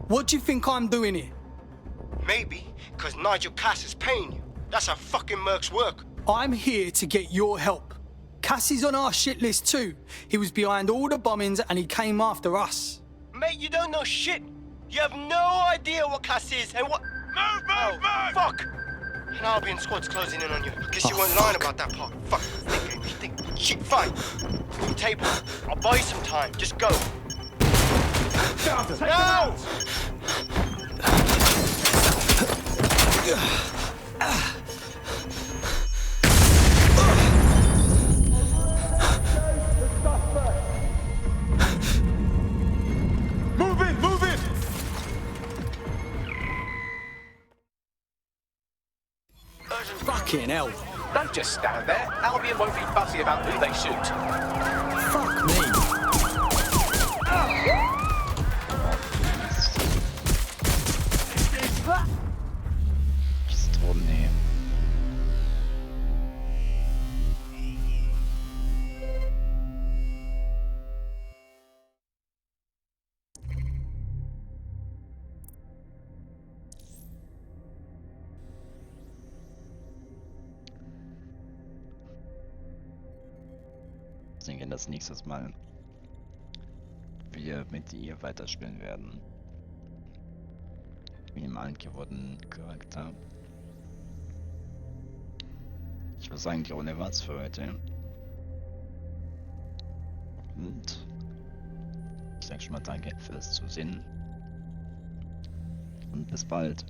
what do you think I'm doing here? Maybe, because Nigel Cass is paying you. That's how fucking mercs work. I'm here to get your help. Cassie's on our shit list too. He was behind all the bombings and he came after us. Mate, you don't know shit. You have no idea what Cass is and what... Move! Fuck! An Albion squad's closing in on you. I guess you weren't lying about that part. Fuck. Think. Shit, fine. New table. I'll buy you some time. Just go. No! Move in! Fucking hell. Don't just stand there. Albion won't be fussy about who they shoot. Fuck me. Pistole. Ich denke, dass nächstes Mal wir mit ihr weiterspielen werden. Minimalen gewordenen Charakter. Ich würde sagen, die Runde war's für heute. Und ich sage schon mal danke fürs Zusehen. Und bis bald.